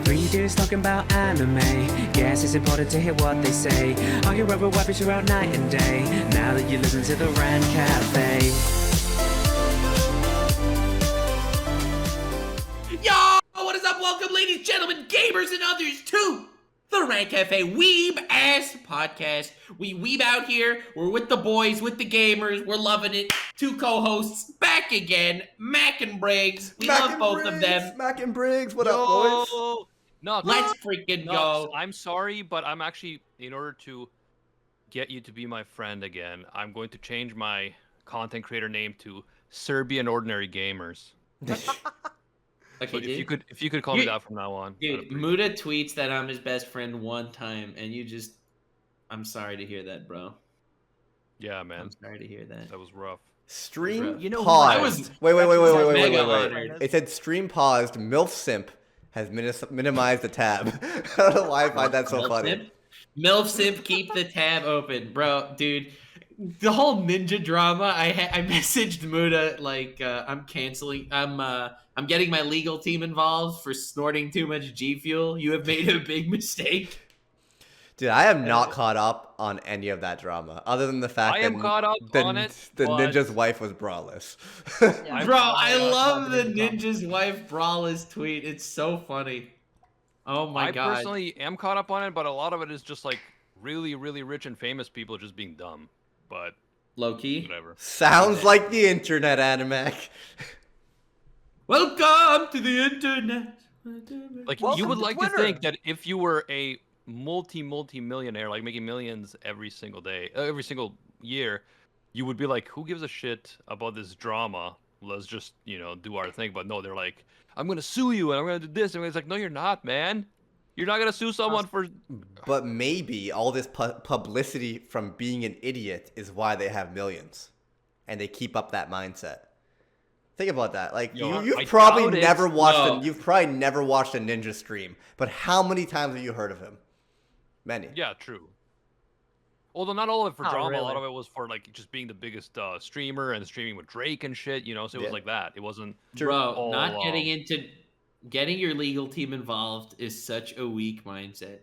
3 dudes talking about anime. Guess it's important to hear what they say. Arguing over weapons throughout night and day. Now that you listen to the Rant Cafe. Yo, what is up? Welcome, ladies, gentlemen, gamers, and others to the Rant Cafe Weeb-ass podcast. We weeb out here. We're with the boys, with the gamers. We're loving it. 2 co-hosts back again, Mac and Briggs. We love both of them. Mac and Briggs, what up, boys? No, Let's freaking go. I'm sorry, but I'm actually, in order to get you to be my friend again, I'm going to change my content creator name to Serbian Ordinary Gamers. Okay, So dude. if you could call me that from now on. Dude, Muda tweets that I'm his best friend one time, and you just... I'm sorry to hear that, bro. Yeah, man. I'm sorry to hear that. That was rough. Stream You know, paused. I was- Wait. mega honored. It said stream paused. MILF Simp has minimized the tab. I don't know why I find that so Milf funny. Simp? Milf Simp, keep the tab open. Bro, dude. The whole ninja drama, I messaged Muda, like, I'm canceling, I'm getting my legal team involved for snorting too much G Fuel. You have made a big mistake. Dude, I am not caught up on any of that drama, other than the fact I that am caught up on it, the but- ninja's wife was braless. Bro, I love the ninja's wife Brawl's tweet. It's so funny. Oh my god. I personally am caught up on it, but a lot of it is just like really, really rich and famous people just being dumb. But Low key. whatever. Sounds like the internet, Animac. Welcome to the internet. Like Welcome you would to like to Twitter. think that if you were a multi-millionaire, like making millions every single day, every single year, you would be like, who gives a shit about this drama? Let's just, do our thing. But no, they're like, I'm gonna sue you and I'm gonna do this. And it's like, no, you're not, man. You're not gonna sue someone for. But maybe all this publicity from being an idiot is why they have millions, and they keep up that mindset. Think about that. Like Yo, you've I probably doubt it. never watched. No. You've probably never watched a ninja stream. But how many times have you heard of him? Many. Yeah, true. Although not all of it for Not drama, a lot really. of it was for like just being the biggest streamer and streaming with Drake and shit. So it Yeah. was like that. It wasn't. Bro, all, not getting your legal team involved is such a weak mindset.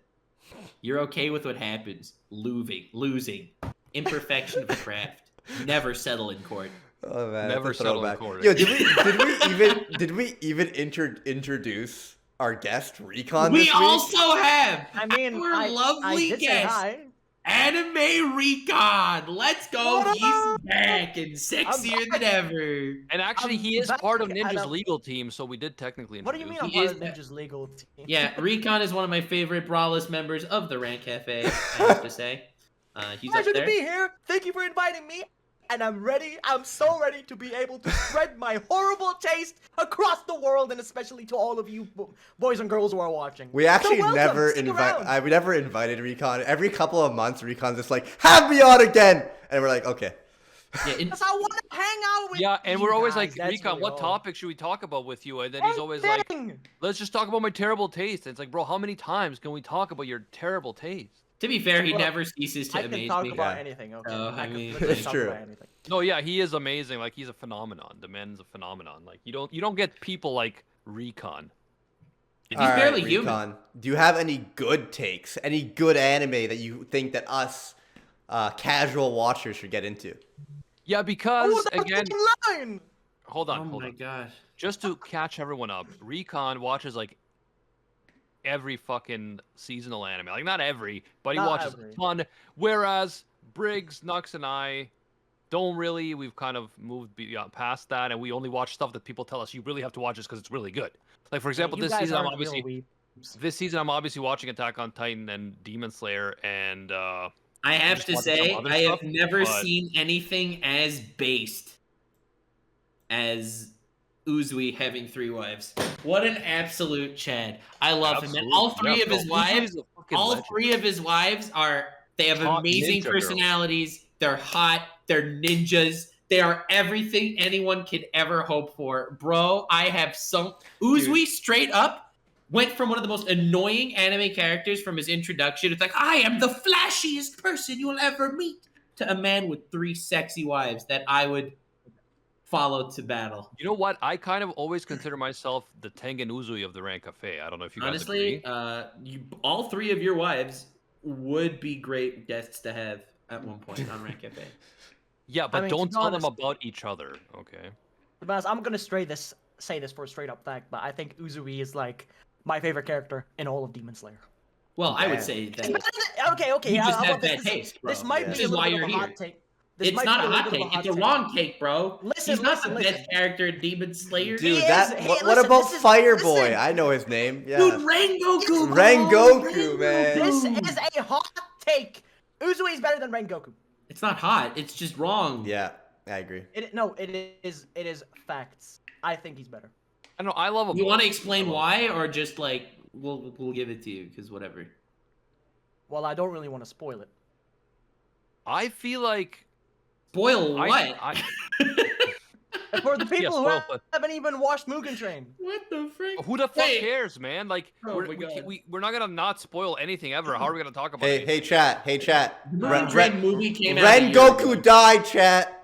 You're okay with what happens. Losing. Imperfection of the craft. Never settle in court. Oh man, Never that's a settle in throwback. court. Yo, did we even introduce our guest Recon We this week? also have I mean, our I lovely did say guest, hi. Anime Recon. Let's go. What He's up? back and sexier than ever. And actually, I'm he is back part of and Ninja's I'm- legal team, so we did technically. What do you mean I'm He part is of Ninja's legal team? Yeah, Recon is one of my favorite Brawless members of the Rant Cafe, I have to say. He's up Pleasure to there. be here. Thank you for inviting me. And I'm ready. I'm so ready to be able to spread my horrible taste across the world, and especially to all of you boys and girls who are watching. We actually welcome, never stick around. we never invited Recon. Every couple of months, Recon's just like, have me on again, and we're like, okay. Yeah, Because I want to hang out with Yeah, and you we're always guys. like, That's Recon, really what all. topic should we talk about with you? And then he's always like, Anything. let's just talk about my terrible taste. And it's like, bro, how many times can we talk about your terrible taste? to be fair, he Well, never ceases to I can amaze talk me. about Yeah. anything. Okay. Oh, I I can mean, literally it's talk true. about anything. No, yeah, he is amazing. Like he's a phenomenon. The man's a phenomenon. Like you don't get people like Recon. He's All right, barely human. Recon, do you have any good takes? Any good anime that you think that us casual watchers should get into? Yeah, because Oh, that again, fucking line! hold Oh on. my gosh. Just to catch everyone up, Recon watches like every fucking seasonal anime. Like not every, but he Not watches every. a ton. Whereas Briggs, Nux, and I don't really. We've kind of moved past that, and we only watch stuff that people tell us you really have to watch this because it's really good. Like for example, You this guys season I'm aren't real obviously weebs. watching Attack on Titan and Demon Slayer, and I have just to watching some say, other I have stuff, never but- seen anything as based as Uzui having 3 wives. What an absolute Chad. I love him. And all three of his wives, they have Hot amazing ninja girls. personalities. They're hot. They're ninjas. They are everything anyone could ever hope for. Bro, I have some... Uzui straight up went from one of the most annoying anime characters from his introduction. It's like, I am the flashiest person you'll ever meet. To a man with 3 sexy wives that I would follow to battle. You know what? I kind of always consider myself the Tengen Uzui of the Rant Cafe. I don't know if you guys Honestly, agree. all three of your wives would be great guests to have at one point on Rant Cafe. Yeah, but mean, to don't be tell them honest- about each other, okay? To be honest, I'm gonna say this for a straight up fact, but I think Uzui is like my favorite character in all of Demon Slayer. Well, I would Damn. say that Okay. you just how have about this? bad taste, bro. This might Yeah. be This a is little why bit you're of a here. hot take. This It's might not be a little hot bit of take. It's a take. wrong take, bro. Listen, He's not the listen. best character in Demon Slayer. Dude, He that is. Hey, what listen, about this is- Fireboy? listen. I know his name. Yeah. Dude, Rengoku, bro. Rengoku, man. This is a hot take. Uzui is better than Rengoku. It's not hot. It's just wrong. Yeah, I agree. It is facts. I think he's better. I don't know. I love them. You want to explain why, or just like we'll give it to you because whatever. Well, I don't really want to spoil it. I feel like Spoil what? For the people who spoil what? haven't even watched Mugen Train. What the frick? Who the fuck Hey. cares, man? Like, Oh we're, my we, God. can't- we're not gonna not spoil anything ever. How are we gonna talk about Hey, it? hey, chat. Mugen Train movie came out. a year Rengoku ago. died, chat.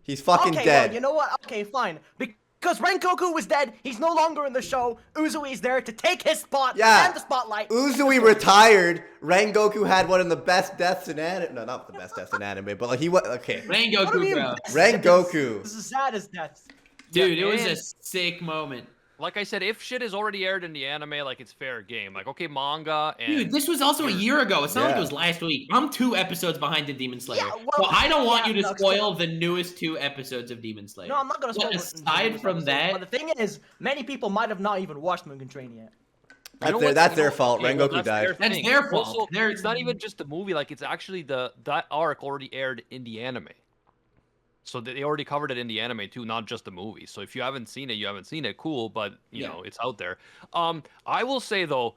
He's fucking Okay, dead. well, you know what? Okay, fine. Because Rengoku was dead, he's no longer in the show. Uzui is there to take his spot Yeah. and the spotlight. Uzui retired. Rengoku had one of the best deaths in anime. No, not the best deaths in anime, but like he was okay. What do you Rengoku, mean, bro. best Rengoku. This is sad as death. Dude, Yeah, it was a and- sick moment. Like I said, if shit is already aired in the anime, like it's fair game. Like, okay, manga and Dude, this was also a year ago. It's not like Yeah. it was last week. I'm 2 episodes behind in Demon Slayer. Yeah, so well, I don't want yeah, you to no, spoil the newest 2 episodes of Demon Slayer. No, I'm not gonna spoil But it. aside from that, But the thing is, many people might have not even watched Mugen Train yet. You know what? That's You their know- fault. okay, well, Rengoku that's died. That's thing. their fault. Also, They're- it's not even just the movie. Like, it's actually that arc already aired in the anime. So they already covered it in the anime too, not just the movie. So if you haven't seen it, you haven't seen it. Cool, but you Yeah. know it's out there. I will say though,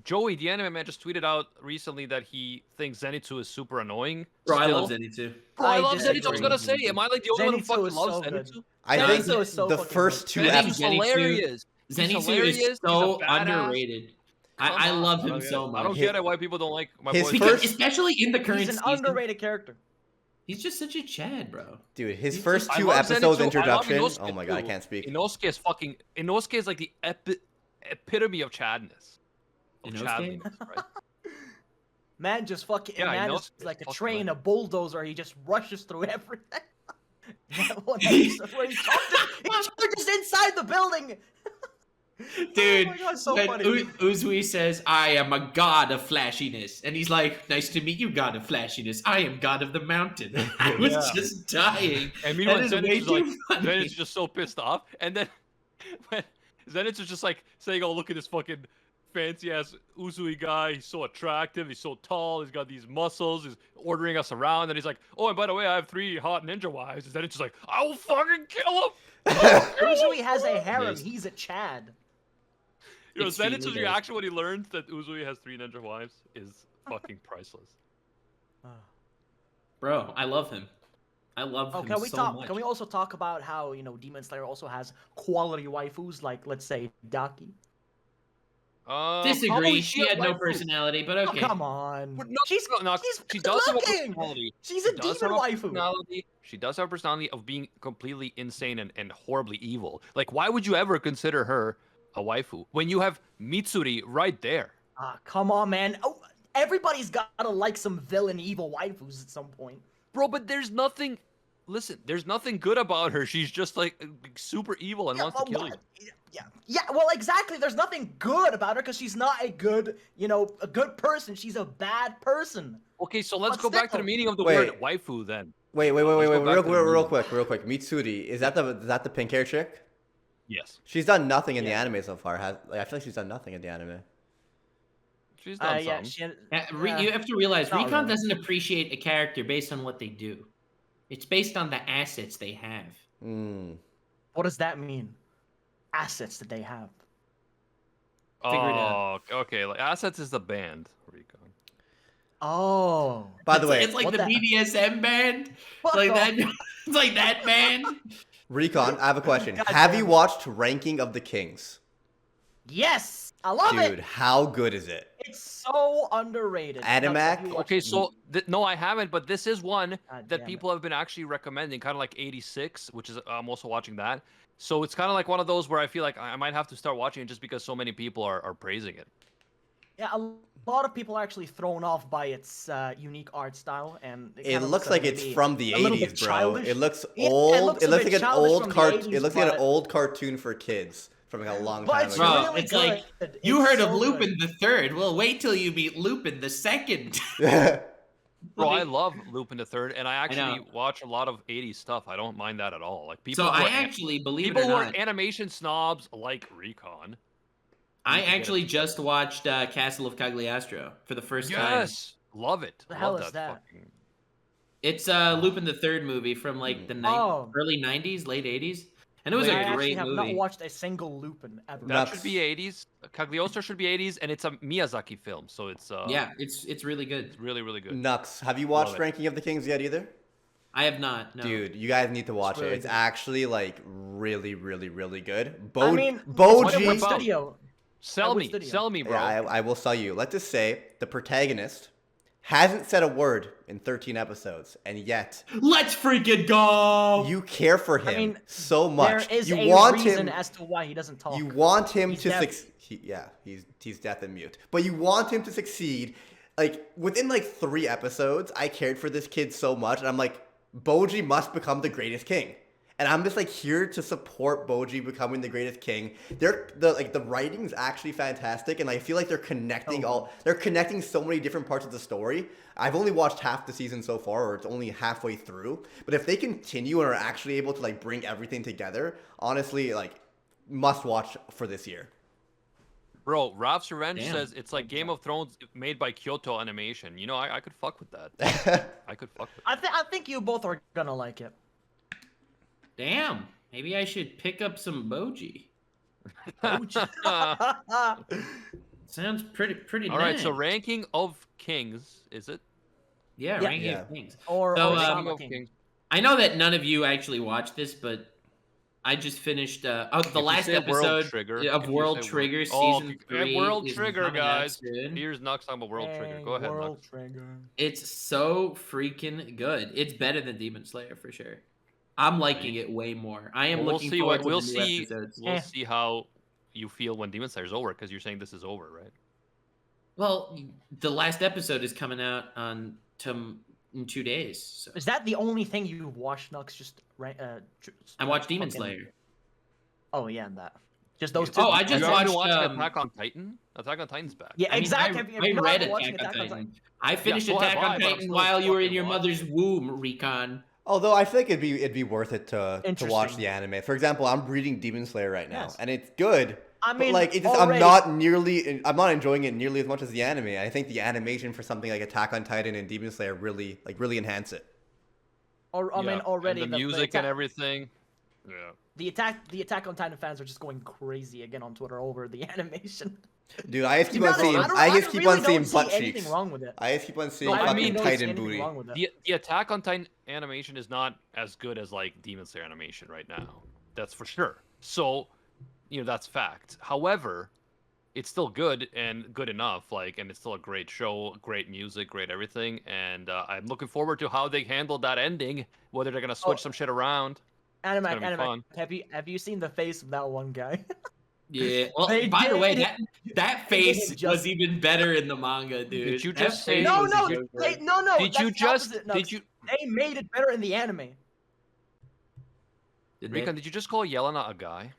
Joey, the anime man, just tweeted out recently that he thinks Zenitsu is super annoying. bro, I love still. Zenitsu. Bro, I I love Zenitsu. I was disagree. gonna say, am I like the only one who Zenitsu fucking is loves so good. Zenitsu? I Zenitsu think is so the fucking first good. two I think Zenitsu's episodes. hilarious. He's Zenitsu hilarious. is He's so a badass. underrated. Come I on, love I him don't get so it. much. I don't get it why people don't like my his boy. Because, first- especially in the current He's an season, underrated character. he's just such a Chad, bro. Dude, his He's first just- two I love episodes Zenitsu. I love introduction. Inosuke Oh my god, I too. can't speak. Inosuke is fucking. Inosuke is like the epitome of Chadness. Of Inosuke? Chadliness, right? Man just fucking Yeah, I man know is it's like a fucking train, right. a bulldozer. He just rushes through everything. That one episode where he charges inside the building. Dude, Oh my God, so when funny. Uzui says, I am a god of flashiness. And he's like, nice to meet you, god of flashiness. I am god of the mountain. I was Yeah. just dying. And meanwhile, That is way Zenitsu's like, too funny. Zenitsu's just so pissed off. And then when Zenitsu's just like saying, "Oh, look at this fucking fancy ass Uzui guy. He's so attractive. He's so tall. He's got these muscles. He's ordering us around." And he's like, "Oh, and by the way, I have 3 hot ninja wives." And Zenitsu's like, "I will fucking kill him." Uzui has a harem. Yes. He's a Chad. You know, Extremely Zenitsu's does. reaction when he learns that Uzui has 3 ninja wives is fucking priceless. Bro, I love him. I love Oh, him can we so talk? much. Can we also talk about how Demon Slayer also has quality waifus, like let's say Daki? Disagree. Probably She had no waifu. personality, but okay. Oh, come on. No, she's she she's does have a good-looking. personality. She's She a does demon have a waifu. personality. She does have a personality of being completely insane and horribly evil. Like, why would you ever consider her a waifu when you have Mitsuri right there? Ah, come on, man. Oh, everybody's gotta like some villain evil waifus at some point. Bro, but there's nothing. Listen, there's nothing good about her. She's just like super evil and wants to kill you. Yeah. Well, exactly. There's nothing good about her because she's not a good, a good person. She's a bad person. Okay, so let's But go back to still- the meaning of the Wait. word waifu then. Wait, Let's go back to the real movie. quick. Mitsuri, is that the pink hair chick? Yes, She's done nothing in the Yeah. anime so far. I feel like she's done nothing in the anime. she's done Yeah. some. You have to realize, Not Recon really. doesn't appreciate a character based on what they do. It's based on the assets they have. Hmm. What does that mean? Assets that they have. Figure it Oh, okay. Like assets is the band. Recon. Oh. By the way, It's like What the the- BDSM band. What Like the- that. It's like that band. Recon, I have a question. God Have damn you it. watched Ranking of the Kings? Yes, I love Dude, it. how good is it? It's so underrated. Animac? Have you watched Okay, it? so no, I haven't, but this is one God that damn people have been actually recommending, kind of like 86, which is I'm also watching that. So it's kind of like one of those where I feel like I might have to start watching it just because so many people are praising it. Yeah, a lot of people are actually thrown off by its unique art style, and It kinda looks like it's maybe from the a little bit 80s, bro. childish. It looks Yeah, old. It looks a bit like an childish old from the cart. 80s, It looks like an but- old cartoon for kids from like a long But time it's ago. Bro, really it's good. like you It's heard of so Lupin good. the Third. Well, wait till you meet Lupin the Second. Bro, I Like- love Lupin the Third, and I actually know. watch a lot of 80s stuff. I don't mind that at all. Like people So who I are actually, believe people it or who are not, animation snobs like Recon. I need to get actually it. just watched Castle of Cagliostro for the first time. Yes, love it. The love hell is that? fucking. It's Lupin the Third movie from like the Oh. early 90s, late 80s. And it was Late I a 80s. actually great have movie. not watched a single Lupin ever. That Nux. should be 80s. Cagliostro should be 80s, and it's a Miyazaki film, so it's Yeah, it's really good. it's really really good. Nux. Have you watched Love it. Ranking of the Kings yet either? I have not. No. Dude, you guys need to watch really it. It's good. actually like really, really, really good. I mean, What's what it what about? studio? Sell which me, studio? sell me, bro. Yeah, I will sell you. Let's just say the protagonist hasn't said a word in 13 episodes, and yet Let's freaking go! you care for him mean, so much. There is you a want reason him. as to why he doesn't talk. You want him He's to deaf. succeed. Yeah, he's deaf and mute. But you want him to succeed. Like within like 3 episodes, I cared for this kid so much, and I'm like, Boji must become the greatest king. And I'm just like here to support Boji becoming the greatest king. The writing's actually fantastic, and I feel like they're connecting they're connecting so many different parts of the story. I've only watched half the season so far, or it's only halfway through. But if they continue and are actually able to like bring everything together, honestly, like must watch for this year. Bro, Ralph's Revenge Damn. says it's like Game of Thrones made by Kyoto Animation. You know, I could fuck with that. I could fuck with that. I think you both are gonna like it. Damn. Maybe I should pick up some Boji. Sounds pretty All right, nice. so ranking of kings, is it? Yeah, Yeah. ranking Yeah. of kings. or So, or um, Sama Ranking of King. kings. I know that none of you actually watched this, but I just finished the If you last say World episode Trigger, of if you World say Trigger Oh, season okay, 3. World is Trigger, coming out guys. soon. Here's Nux talking about World Trigger. Go ahead, World Nux. Trigger. It's so freaking good. It's better than Demon Slayer for sure. I'm liking it way more. I am Well, looking forward to we'll the new see. episodes. We'll Eh. see how you feel when Demon Slayer's over, because you're saying this is over, right? Well, the last episode is coming out in 2 days. So. Is that the only thing you've watched, Nux? Just I watched Demon fucking- Slayer. Oh yeah, and that. Just those two. Oh, I Have just you ever been watched, watching Attack on Titan? Attack on Titan's back. Yeah, I mean, exactly. I, Have you I not read been watching Attack on Titan. Titan? I finished so have Attack I, on but I'm Titan still while you were in fucking your watching. mother's womb, Recon. Although I think it'd be worth it to watch Interesting. the anime. For example, I'm reading Demon Slayer right now, Yes. and it's good. I But mean, like it's just, already- I'm not enjoying it nearly as much as the anime. I think the animation for something like Attack on Titan and Demon Slayer really enhance it. Or, I mean, Yeah, already and the music attack, and everything. Yeah. the Attack on Titan fans are just going crazy again on Twitter over the animation. Dude, I just To keep be on honest, seeing I really don't see butt anything cheeks. wrong with it. I just keep on seeing No, I fucking mean, don't see Titan anything booty. wrong with it. The Attack on Titan animation is not as good as like Demon Slayer animation right now. That's for sure. So, that's fact. However, it's still good and good enough. And it's still a great show, great music, great everything. And I'm looking forward to how they handle that ending. Whether they're gonna switch some shit around. Animac, gonna be fun. have you seen the face of that one guy? Yeah. Well, They by the way, did- that they did face it was just- even better in the manga, dude. Did you That just say- face no, was no, even they, better. no, no. Did you that's the just? opposite, Nux. Did you? They made it better in the anime. Did they? Recon, did you just call Yelena a guy?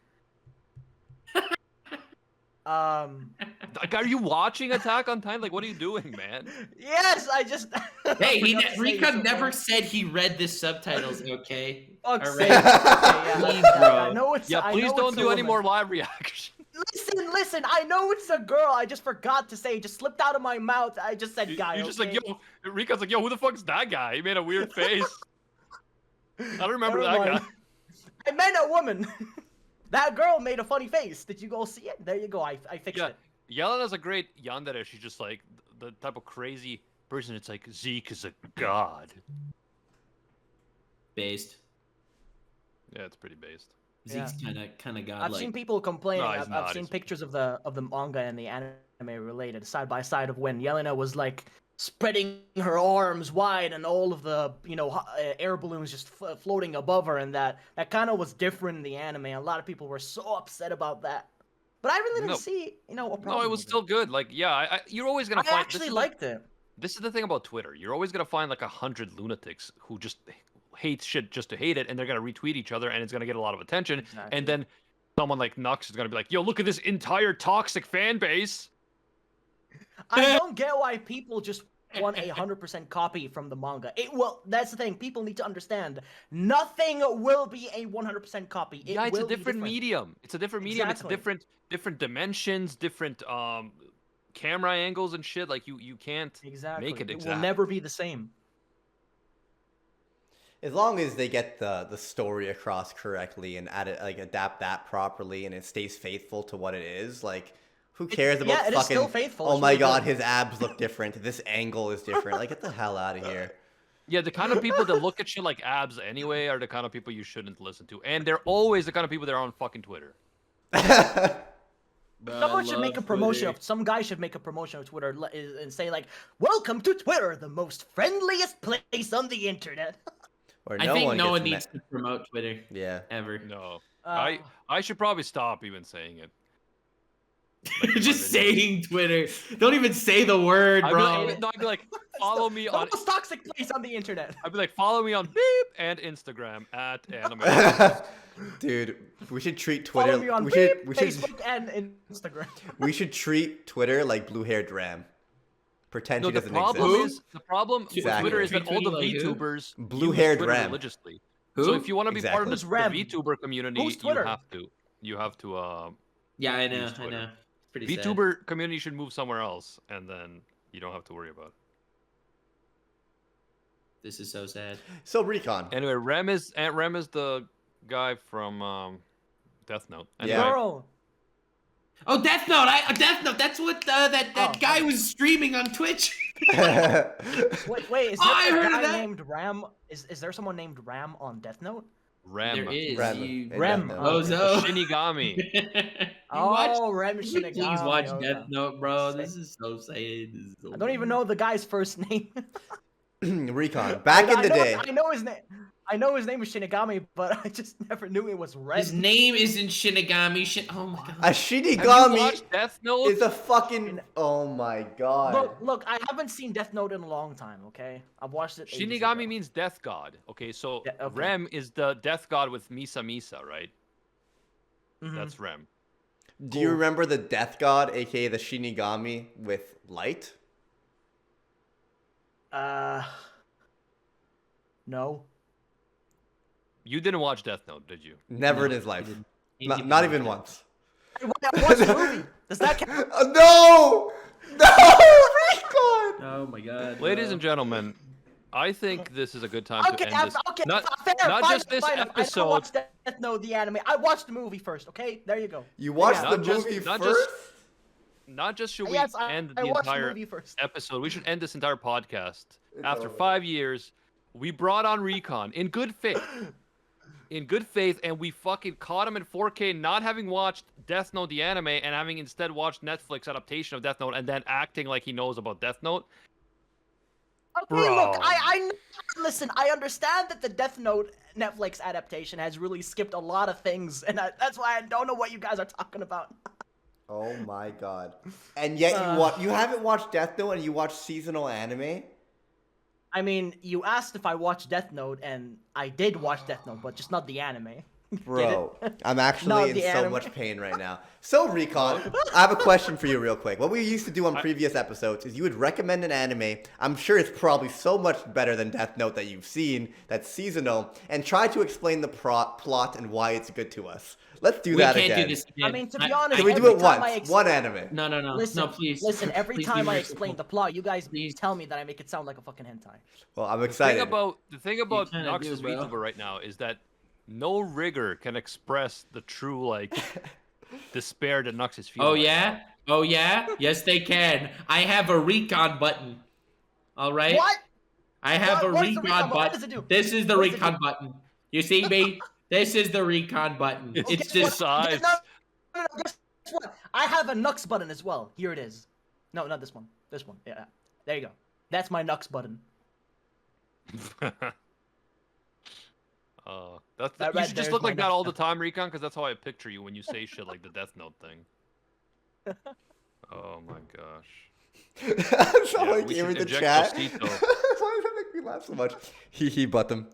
Like, are you watching Attack on Titan? Like, what are you doing, man? Yes, I just. Hey, forgot to say Recon so never fast. said he read the subtitles. Okay. Fuck's All sake. right. Okay, yeah, Please, I bro. know it's. Yeah, I please know don't it's a do any woman. more live reaction. Listen. I know it's a girl. I just forgot to say. It just slipped out of my mouth. I just said guy. You're just okay? like, yo, Rico's like, yo, who the fuck's that guy? He made a weird face. I don't remember Never that mind. guy. I meant a woman. That girl made a funny face. Did you go see it? There you go. I fixed Yeah, it. Yelena's a great yandere. She's just like the type of crazy person. It's like Zeke is a god. Based. Yeah, it's pretty based. Zeke's kind of godlike. I've seen people complaining. No, he's I've not. seen He's- pictures of the manga and the anime related side by side of when Yelena was like spreading her arms wide and all of the air balloons just floating above her, and that kind of was different in the anime. A lot of people were so upset about that, but I really didn't No. see a problem. No, it was with still good. Like, yeah, you're always gonna I find. actually liked it. This is the thing about Twitter. You're always gonna find like 100 lunatics who just hate shit just to hate it, and they're gonna retweet each other, and it's gonna get a lot of attention. Exactly. And then someone like Nux is gonna be like, "Yo, look at this entire toxic fan base." I don't get why people just want 100% copy from the manga. That's the thing. People need to understand. Nothing will be a 100% copy. It Yeah, it's a will be different medium. It's a different medium. Exactly. It's different dimensions, different camera angles and shit. Like you can't Exactly. make it It exact. will never be the same. As long as they get the story across correctly and adapt that properly and it stays faithful to what it is, like who cares about yeah, it is fucking still faithful. oh It's my really god, good. his abs look different. This angle is different. Like get the hell out of here. Yeah, the kind of people that look at shit like abs anyway are the kind of people you shouldn't listen to, and they're always the kind of people that are on fucking Twitter. Bro, I Someone should love make a promotion Twitter. of some guy should make a promotion of Twitter and say like, "Welcome to Twitter, the most friendliest place on the internet." Or I think no one gets needs to promote Twitter Yeah. ever. No, Uh, I should probably stop even saying it. Just saying Twitter. Don't even say the word, bro. I'd be like, follow me the on. most toxic place on the internet. I'd be like, follow me on Beep and Instagram at Anime. Dude, we should treat Twitter. Follow me on we Beep, should Facebook and Instagram. we should treat Twitter like blue-haired Ram. Pretend No, she the doesn't problem exist. is the problem with Exactly. Twitter is that all the Treat Twitter like who? VTubers Blue-haired use Twitter Ram. religiously. Who? So if you want to be part of Exactly. the Ram? VTuber community, Who's Twitter? you have to Yeah, I know. Use I Twitter. know. It's pretty sad. VTuber community should move somewhere else, and then you don't have to worry about it. This is so sad. So Recon. Anyway, Rem is the guy from Death Note. Anyway, Yeah. Girl. Oh, Death Note! Death Note. That's what that Oh, guy okay. was streaming on Twitch. Wait, is Oh, I there a heard of guy that. named Ram? Is there someone named Ram on Death Note? Rem. There is. Rem. You Hey, Rem. Death Note. bozo. Shinigami. You watch? Rem Can you Shinigami. please watch okay. Death Note, bro. This is so sad. This is so I don't even know the guy's first name. Recon. Back in the day. I know his name. I know his name is Shinigami, but I just never knew it was Ren. His name isn't Shinigami. Oh my god. A Have you Shinigami watched Death Note? is a fucking. Oh my god. Look, I haven't seen Death Note in a long time. Okay, I've watched it. ages Shinigami ago. means death god. Okay, so Yeah, okay. Rem is the death god with Misa Misa, right? Mhm. That's Rem. Do you remember the Death God, aka the Shinigami with light? No. You didn't watch Death Note, did you? Never in No, his life. He Not, didn't not watch even it. once. I watched the movie. Does that count? No! No! Recon! Oh my god. Ladies bro. and gentlemen, I think this is a good time Okay, to end this. okay, Not, fair. not fine, just this fine, I episode. don't watch Death Note, the anime. I watched the movie first. Okay, there you go. You watched Yeah. the Not just- movie not first? just- Not just should we Yes, end I the watched the entire movie first. episode, we should end this entire podcast. It's After over. 5 years, we brought on Recon in good faith. In good faith, and we fucking caught him in 4K, not having watched Death Note the anime, and having instead watched Netflix adaptation of Death Note, and then acting like he knows about Death Note. Okay, Bro. look, listen. I understand that the Death Note Netflix adaptation has really skipped a lot of things, and that's why I don't know what you guys are talking about. Oh my god. And yet you haven't watched Death Note and you watch seasonal anime? I mean, you asked if I watched Death Note, and I did watch Death Note, but just not the anime. Bro, I'm No, actually in the so anime. much pain right now. So, Recon, I have a question for you real quick. What we used to do on previous episodes is you would recommend an anime. I'm sure it's probably so much better than Death Note that you've seen, that's seasonal, and try to explain the plot and why it's good to us. Let's do We that can't again. do this again. I mean, to be honest, Can we do every it time once? I One anime. No, no, no. Listen, no, please. Listen, every Please be time I merciful. explain the plot, you guys Please. tell me that I make it sound like a fucking hentai. Well, I'm The excited. thing about kinda Nox's do, bro. VTuber right now is that no rigor can express the true, like, despair that Nox is feeling. Oh right yeah? Oh yeah? Yes, they can. I have a Recon button. All right. What? I have What- a what is the Recon Recon button? What button. does it do? This is the What does it Recon button. You see me? This is the Recon button. It's It's the just size. No, guess what? I have a Nux button as well. Here it is. No, not this one. This one. Yeah. There you go. That's my Nux button. That's That you right should there just is look my like that next all the step. time, Recon, because that's how I picture you when you say shit like the Death Note thing. Oh my gosh. That's all Yeah, I we hear should in the inject chat. Tostito. Why does that make me laugh so much? He but them.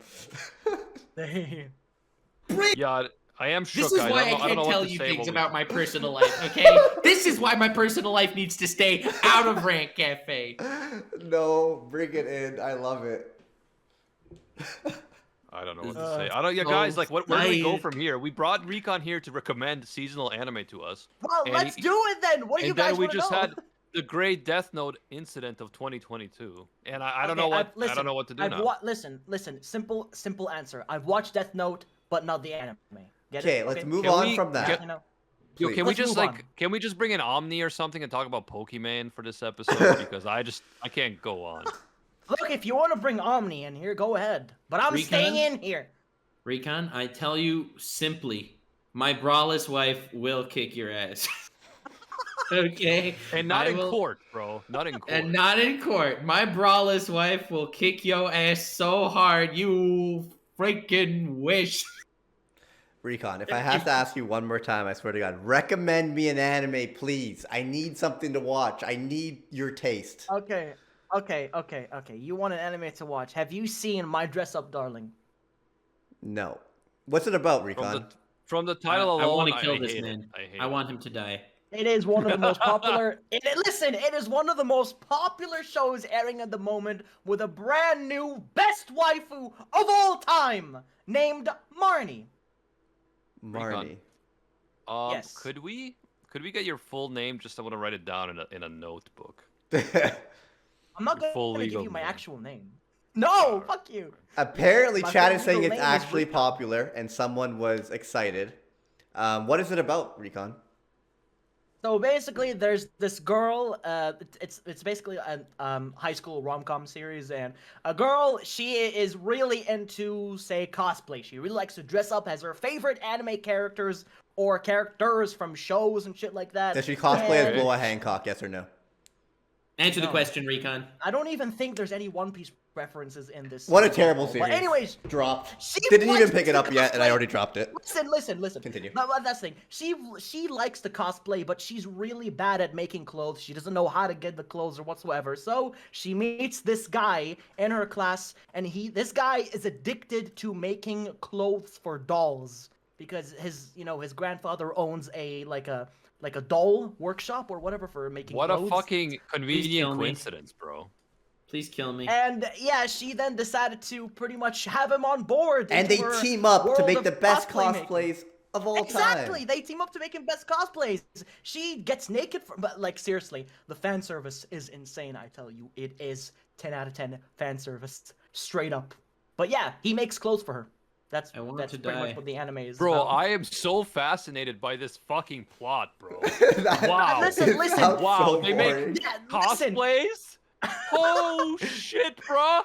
Yeah, I am shook. this is guys. why I don't I know can't what tell to you say things while we- about my personal life, okay? This is why my personal life needs to stay out of Rant Cafe. No, bring it in. I love it. I don't know what to say. I don't. Yeah, so guys, like, where do we go nice. from here? We brought Recon here to recommend seasonal anime to us, Well, And let's he- do it then. What do you and guys then we want to just know? had the great Death Note incident of 2022, and I don't Okay, know what listen, I don't know what to do I've now. listen. Simple answer. I've watched Death Note, but not the anime. Get it? Okay, let's move Can on we from that. get- You know? Yo, Please. can we Let's just move like on. can we just bring in Omni or something and talk about Pokemon for this episode because I can't go on. Look, if you want to bring Omni in here, go ahead. But I'm Recon? staying in here. Recon, I tell you simply, my braless wife will kick your ass. Okay? And not I in will- court, bro. Not in court. And not in court. My braless wife will kick your ass so hard you freaking wish. Recon, if I have to ask you one more time, I swear to God, recommend me an anime, please. I need something to watch. I need your taste. Okay. You want an anime to watch? Have you seen My Dress Up Darling? No. What's it about, Recon? From the title alone, I want to kill hate this it. man. I hate I it. want him to die. It is one of the most popular. Listen, it is one of the most popular shows airing at the moment, with a brand new best waifu of all time, named Marnie. Marnie. Yes. Could we get your full name? Just I want to write it down in a notebook. I'm not Your full going to give legal you my name. actual name. No, fuck you. Apparently, My chat full is saying legal it's name is actually Recon. popular, and someone was excited. What is it about, Recon? So basically, there's this girl. It's basically a high school rom-com series, and a girl. She is really into, say, cosplay. She really likes to dress up as her favorite anime characters or characters from shows and shit like that. Does she cosplay as And Boa Hancock? Yes or no? Answer the No. question, Recon. I don't even think there's any One Piece references in this. What a series. terrible series. But anyways, Dropped. she Didn't likes even pick it to up yet, and I cosplay- already dropped it. Listen. Continue. But that's the thing. She likes to cosplay, but she's really bad at making clothes. She doesn't know how to get the clothes or whatsoever. So she meets this guy in her class, and this guy is addicted to making clothes for dolls because his grandfather owns a doll workshop or whatever for making What clothes. a fucking kill convenient me. coincidence, bro. Please kill me. And yeah, she then decided to pretty much have him on board. And they into her team up to world make of the best cosplay making. cosplays of all Exactly, time. they team up to make him best cosplays. She gets naked, but like seriously, the fan service is insane. I tell you, it is 10 out of 10 fan service, straight up. But yeah, he makes clothes for her. That's I want that's to pretty die. much what the anime is. Bro, about. I am so fascinated by this fucking plot, bro. That- Wow. Listen, it listen. sounds Wow, so they make- boring. Yeah, listen. Cosplays? Oh shit, bro!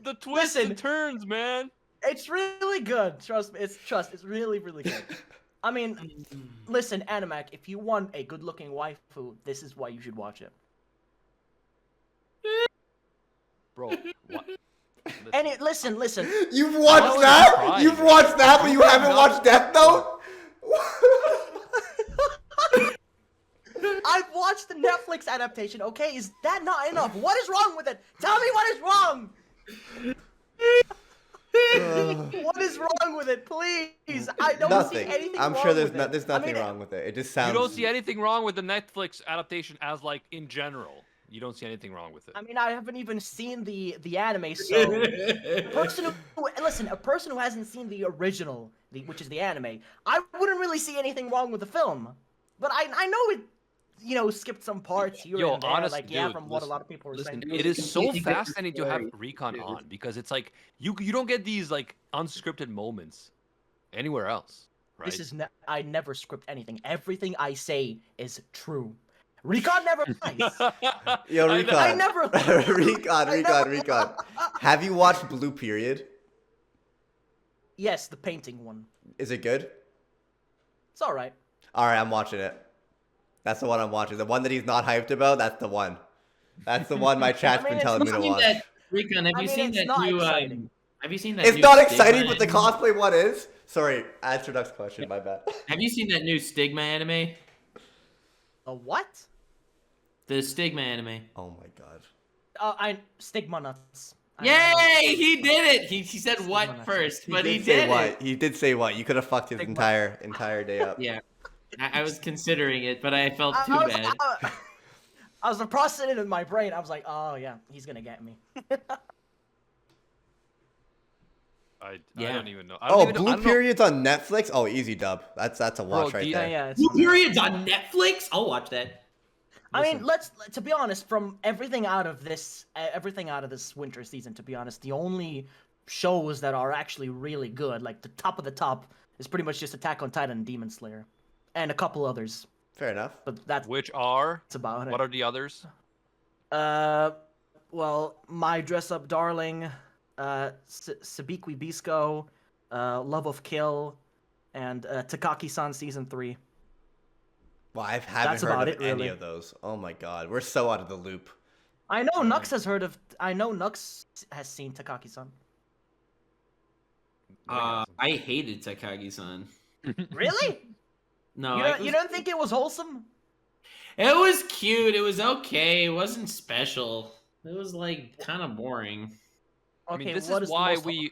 The twists Listen. and turns, man. It's really good. Trust me. It's really really good. I mean, listen, Animac, if you want a good-looking waifu, this is why you should watch it. Bro, what? And listen. You've I watched was that? crying. You've watched that, but you haven't not- watched Death Note? I've watched the Netflix adaptation, okay? Is that not enough? What is wrong with it? Tell me what is wrong! What is wrong with it, please? I don't Nothing. see anything I'm wrong sure there's with it. there's I nothing mean, wrong with it. It just You sounds. don't see anything wrong with the Netflix adaptation as like in general. You don't see anything wrong with it. I mean, I haven't even seen the anime, so a person who hasn't seen the original, which is the anime, I wouldn't really see anything wrong with the film. But I know it, skipped some parts here Yo, and there, honest like yeah, dude, from what a listen- lot of people were Listen, saying. it is so completely different fascinating to have story. Recon It is. on because it's like you don't get these like unscripted moments anywhere else, right? This is I never script anything. Everything I say is true. Recon never lies. Yo, I- Recon. I never- Recon. I never- Have you watched Blue Period? Yes, the painting one. Is it good? It's all right. All right, I'm watching it. That's the one I'm watching. The one that he's not hyped about. That's the one. That's the one my chat's I mean, been it's telling me to Seen watch. that, Recon, have I you mean, seen it's that not new? exciting. Have you seen that? It's new not Stigma exciting, but the anime? cosplay one is. Sorry, answer next question. My bad. Have you seen that new Stigma anime? A what? The Stigma anime. Oh my god. I stigma nuts. Yay! He did it. He said what Stigma first, but he say did what? it. He did say what? You could have fucked his Stigma. entire day up. Yeah, I was considering it, but I felt too I was, bad. I was processing it in my brain. I was like, oh yeah, he's gonna get me. I Yeah. don't even know. Oh, I Blue don't know. Period's on Netflix. Oh, easy dub. That's a watch Bro, right Yeah, there. yeah. It's Blue on there. Period's on Netflix. I'll watch that. I mean, Listen. to be honest, from everything out of this winter season, to be honest, the only shows that are actually really good, like the top of the top, is pretty much just Attack on Titan and Demon Slayer, and a couple others. Fair enough. But that's Which are? about it. What are the others? Well, My Dress Up Darling, Sabikui Bisco, Love of Kill, and Takaki-san Season 3. Well, I haven't That's heard about of it, any really. of those. Oh my god, we're so out of the loop. I know Nux has heard of. I know Nux has seen Takaki-san. I hated Takagi-san. Really? No, You don't think it was wholesome? it was cute. It was okay. It wasn't special. It was like kind of boring. I mean, Okay, this what is the why most- we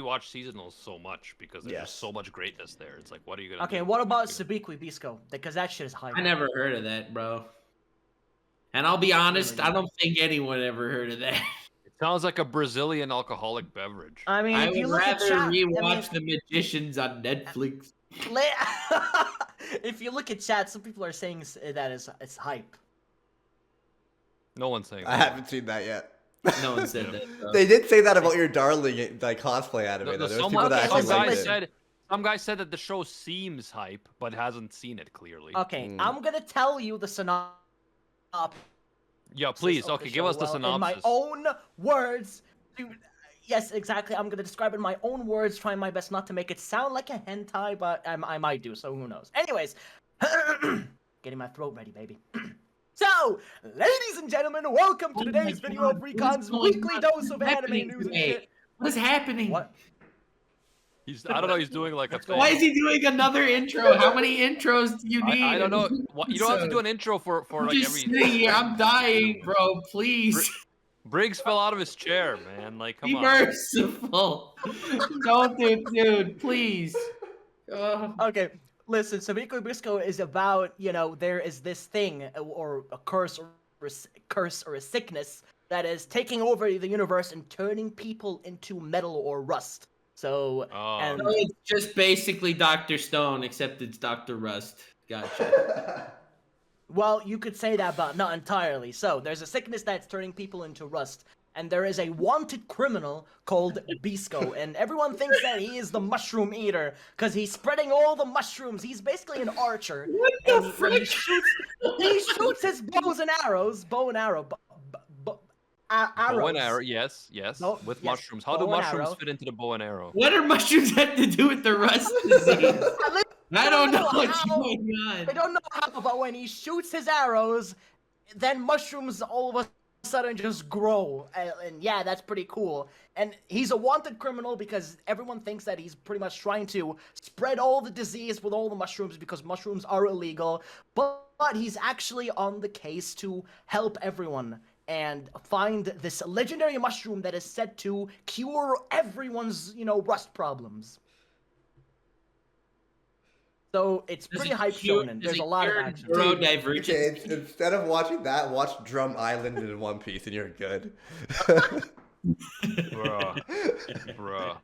watch seasonals so much, because there's Yes. just so much greatness there. It's like, what are you gonna Okay, do? what about Sabikui Bisco? Because that shit is hype. I never heard of that, bro. And I'll be honest, Really? I don't think anyone ever heard of that. It sounds like a Brazilian alcoholic beverage. I mean, I if you would look at rather chat, rewatch The Magicians on Netflix. if you look at chat, some people are saying that it's hype. No one's saying I that. haven't seen that yet. No one said that. Bro. They did say that about your darling like cosplay anime. No, though. There was someone- people that okay, actually listen, liked listen. it. Some guy said that the show seems hype, but hasn't seen it clearly. Okay, Mm. I'm gonna tell you the synopsis. Yeah, please. of Okay, the give show, us the well, synopsis. in my own words. Yes, exactly. I'm gonna describe it in my own words, trying my best not to make it sound like a hentai, but I might do, so who knows. Anyways, getting my throat ready, baby. So, ladies and gentlemen, welcome to Oh today's my video God, of what is Recon's going weekly on? dose of What's anime happening news and today? shit. What is happening? What? I don't know. He's doing like a thing. Why is he doing another intro? How many intros do you need? I don't know. You don't have to do an intro for I'm like just every. sitting here. I'm dying, bro. Please. Briggs fell out of his chair, man. Like, come Be on. merciful. Don't do, dude. Please. Okay, listen, Sabikui Bisco is about, there is this thing, or a curse or a sickness that is taking over the universe and turning people into metal or rust. So, Oh. and So it's just basically Dr. Stone, except it's Dr. Rust. Gotcha. well, you could say that, but not entirely. So, there's a sickness that's turning people into rust, and there is a wanted criminal called Bisco, and everyone thinks that he is the mushroom eater because he's spreading all the mushrooms. He's basically an archer. What the And when he frick? shoots his bow and arrows. Bow and arrow, yes. No, With yes, mushrooms. How do bow and mushrooms arrow. fit into the bow and arrow? What do mushrooms have to do with the rust disease? I don't know what's how. going on. I don't know how, but when he shoots his arrows, then mushrooms all of a sudden just grow. And yeah, that's pretty cool. And he's a wanted criminal because everyone thinks that he's pretty much trying to spread all the disease with all the mushrooms because mushrooms are illegal. But he's actually on the case to help everyone and find this legendary mushroom that is said to cure everyone's, rust problems. So it's pretty hype shonen. There's a lot of action. Neurodivergent. Okay, instead of watching that, watch Drum Island in One Piece, and you're good. Bruh.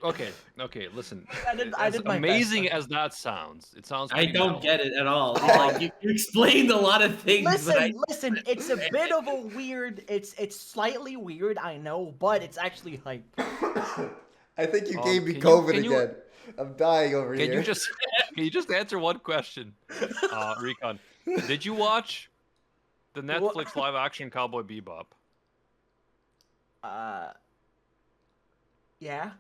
Okay, listen. I did As my best, amazing but- as that sounds, it sounds. I pretty don't metal. get it at all. Like you explained a lot of things. but Listen, it's a bit of a weird, it's slightly weird, I know, but it's actually hype. I think you gave me can you- COVID can you- again. I'm dying over Can here. you just answer one question, Recon? Did you watch the Netflix live action Cowboy Bebop? Yeah.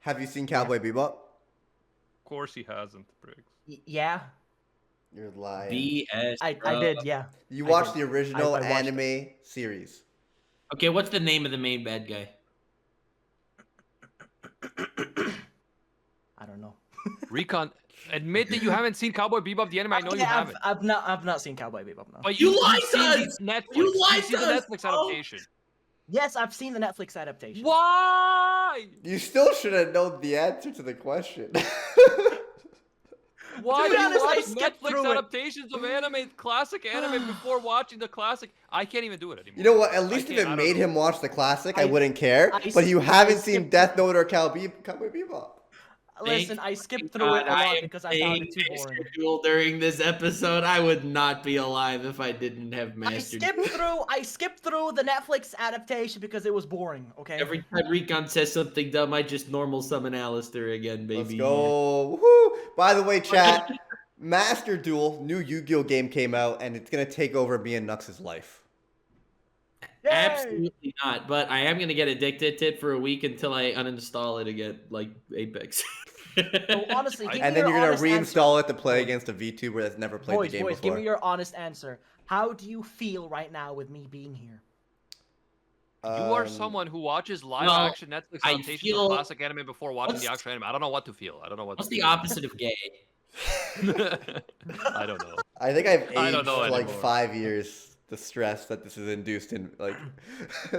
Have you seen Cowboy Bebop? Of course he hasn't, Briggs. Yeah, You're lying. BS. I bro. did. Yeah. You I watched did. the original I watched anime series. Okay, what's the name of the main bad guy? I don't know. Recon, admit that you haven't seen Cowboy Bebop the anime. I know you haven't. I've not seen Cowboy Bebop. No. But You you've lied seen to the us! Netflix. You lied You've seen to the us! Netflix Oh. adaptation. Yes, I've seen the Netflix adaptation. Why? You still should have known the answer to the question. Why To do be you honest, I watch skipped Netflix through it. adaptations of anime, classic anime, before watching the classic? I can't even do it anymore. You know what? At least if can't- it I don't made know. him watch the classic, I I- wouldn't care. I But you s- haven't I seen skipped- Death Note or Cowboy Bebop. Listen, I skipped through God, it a lot am because I found playing it too boring. Master Duel during this episode. I would not be alive if I didn't have I Master skipped through the Netflix adaptation because it was boring. Okay. Every time Recon says something dumb, I just normal summon Alistair again, baby. Let's go. Woohoo. By the way, chat, Master Duel, new Yu-Gi-Oh game came out, and it's going to take over me and Nux's life. Yay! Absolutely not. But I am gonna get addicted to it for a week until I uninstall it again, like Apex. So honestly, give And me then your you're going to honest reinstall answer. it to play against a VTuber that's never played Boys, the game boys, before. give me your honest answer. How do you feel right now with me being here? You are Um, someone who watches live well, action Netflix I adaptations feel- of classic anime before watching the What's- actual anime. I don't know what to feel. I don't know what. What's to the feel. opposite of gay? I don't know. I think I've I aged don't know like anymore. 5 years. The stress that this is induced in, like,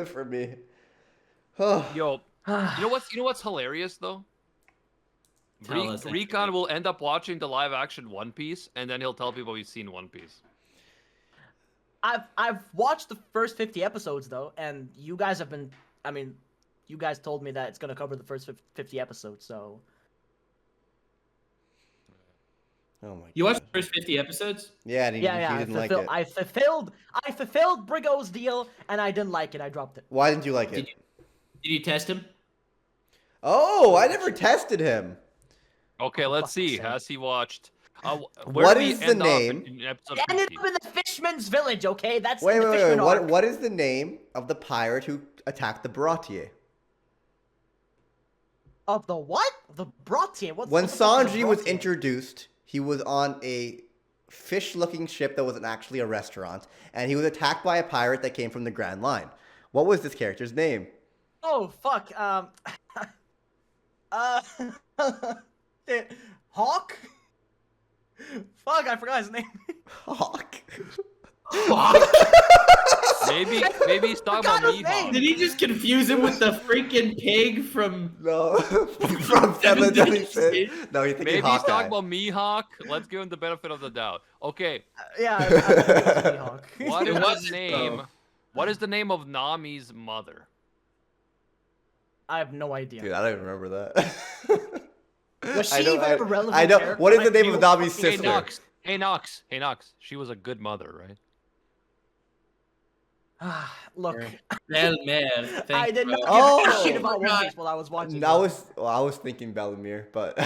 for me. Oh, Yo, you know what's hilarious though? Tell us, Recon will end up watching the live action One Piece, and then he'll tell people he's seen One Piece. I've watched the first 50 episodes though, and you guys have been. I mean, you guys told me that it's gonna cover the first 50 episodes, so. oh my You god. watched the first 50 episodes? Yeah, and he Yeah, didn't like it. I fulfilled Brigo's deal, and I didn't like it. I dropped it. Why didn't you like it? Did you test him? Oh, I never tested him. Okay, let's fuck's see. sake. Has he watched? What do we is the end off name? in episode It ended 50? up in the Fishman's Village. Okay, that's Wait, in the wait, wait. Fishman arc. What is the name of the pirate who attacked the Baratier? Of the what? The Bratier. What's When what the fuck is a Sanji was Bratier? introduced, he was on a fish-looking ship that wasn't actually a restaurant, and he was attacked by a pirate that came from the Grand Line. What was this character's name? Oh fuck. Hawk. Fuck, I forgot his name. Hawk. Maybe he's talking Forgot about his Mihawk. name. Did he just confuse him with the freaking pig from... No, from Seven Deadly Sins. No, you think Maybe he's Hawkeye. talking about Mihawk. Let's give him the benefit of the doubt. Okay, Yeah, I think it was Mihawk. what It is was, the name? though. What is the name of Nami's mother? I have no idea. Dude, I don't even remember that. Was I she know- even a relevant I know. character? What is the Like, name you of Nami's fucking- sister? Hey Nox. She was a good mother, right? Look, Belle Mare. I did not give Oh! a shit about One God. Piece while I was watching. I it. was thinking Bellemere, but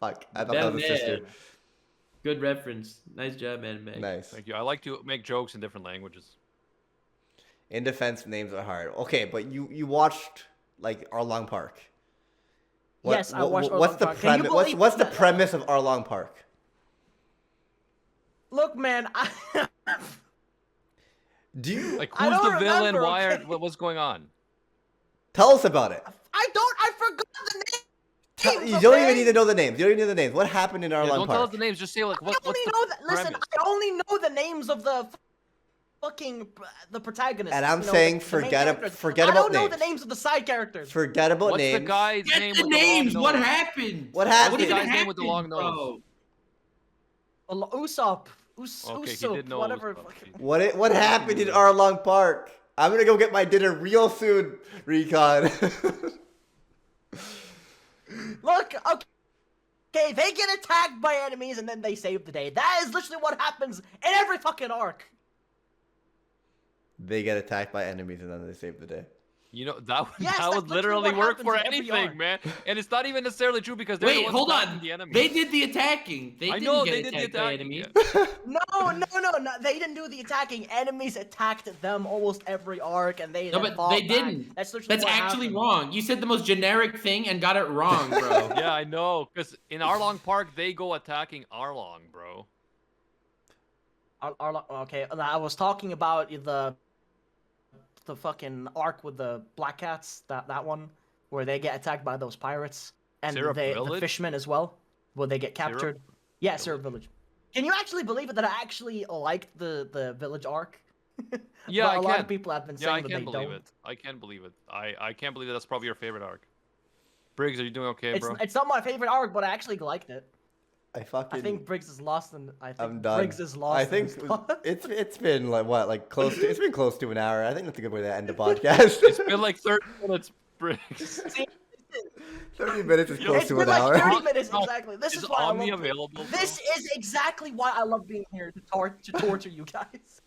fuck, I thought that was a sister. Good reference. Nice job, man. Meg. Nice. Thank you. I like to make jokes in different languages. In defense, names are hard. Okay, but you watched like Arlong Park. Yes, I watched What's Arlong the Park. Can you premise? What's believe the that- premise of Arlong Park? Look, man, Do you Like, I who's don't the villain? remember, Why okay? what's going on? tell us about it? I forgot the name. You don't even need to know the names. You don't even know the names. What happened in Yeah, Arlong don't tell us Park? the names. Just say like I what's only the know that. Listen, premise? I only know the names of the fucking the protagonists. And I'm you know, saying the main forget characters. about I don't know names. the names of the side characters. Forget about What's names. the guy's Get name the with names. the long What nose? happened? What happened? What even What's the guy's name with the long happened, nose? bro? Usopp. Okay, he Usopp, did know whatever. Usopp. fucking- What happened in Arlong Park? I'm gonna go get my dinner real soon, Recon. Look, okay, they get attacked by enemies and then they save the day. That is literally what happens in every fucking arc. They get attacked by enemies and then they save the day. You know that Yes, that that's would literally literally what work happens for in every anything, arc. man. And it's not even necessarily true because they're the Wait, ones hold attacking on. the enemy. They did the attacking. They I didn't know get they did the attacked by attacking. enemies. No, they didn't do the attacking. Enemies attacked them almost every arc, and they No, then but fought they back. didn't. That's literally That's what actually happened. wrong. You said the most generic thing and got it wrong, bro. Yeah, I know. Because in Arlong Park, they go attacking Arlong, bro. Okay, I was talking about the fucking arc with the black cats. That one where they get attacked by those pirates and Syrup the Village? fishmen as well, where they get Syrup captured. Yeah, Syrup Village. Can you actually believe it that I actually liked the village arc? Yeah, But I a lot can. of people have been Yeah, saying I that can't they believe don't. it. I can't believe it. I can't believe that's probably your favorite arc. Briggs, are you doing okay, bro? It's not my favorite arc, but I actually liked it. I fucking. I think Briggs is lost, and I think I'm done. Briggs is lost. I in think his thoughts. it's been like what, like close to, it's been close to an hour. I think that's a good way to end the podcast. It's been like 30 minutes, Briggs. 30 minutes is Yo, close It's to been an like hour. 30 minutes Oh, exactly. This Is is why I Omni love available? Bro? This is exactly why I love being here to torture you guys.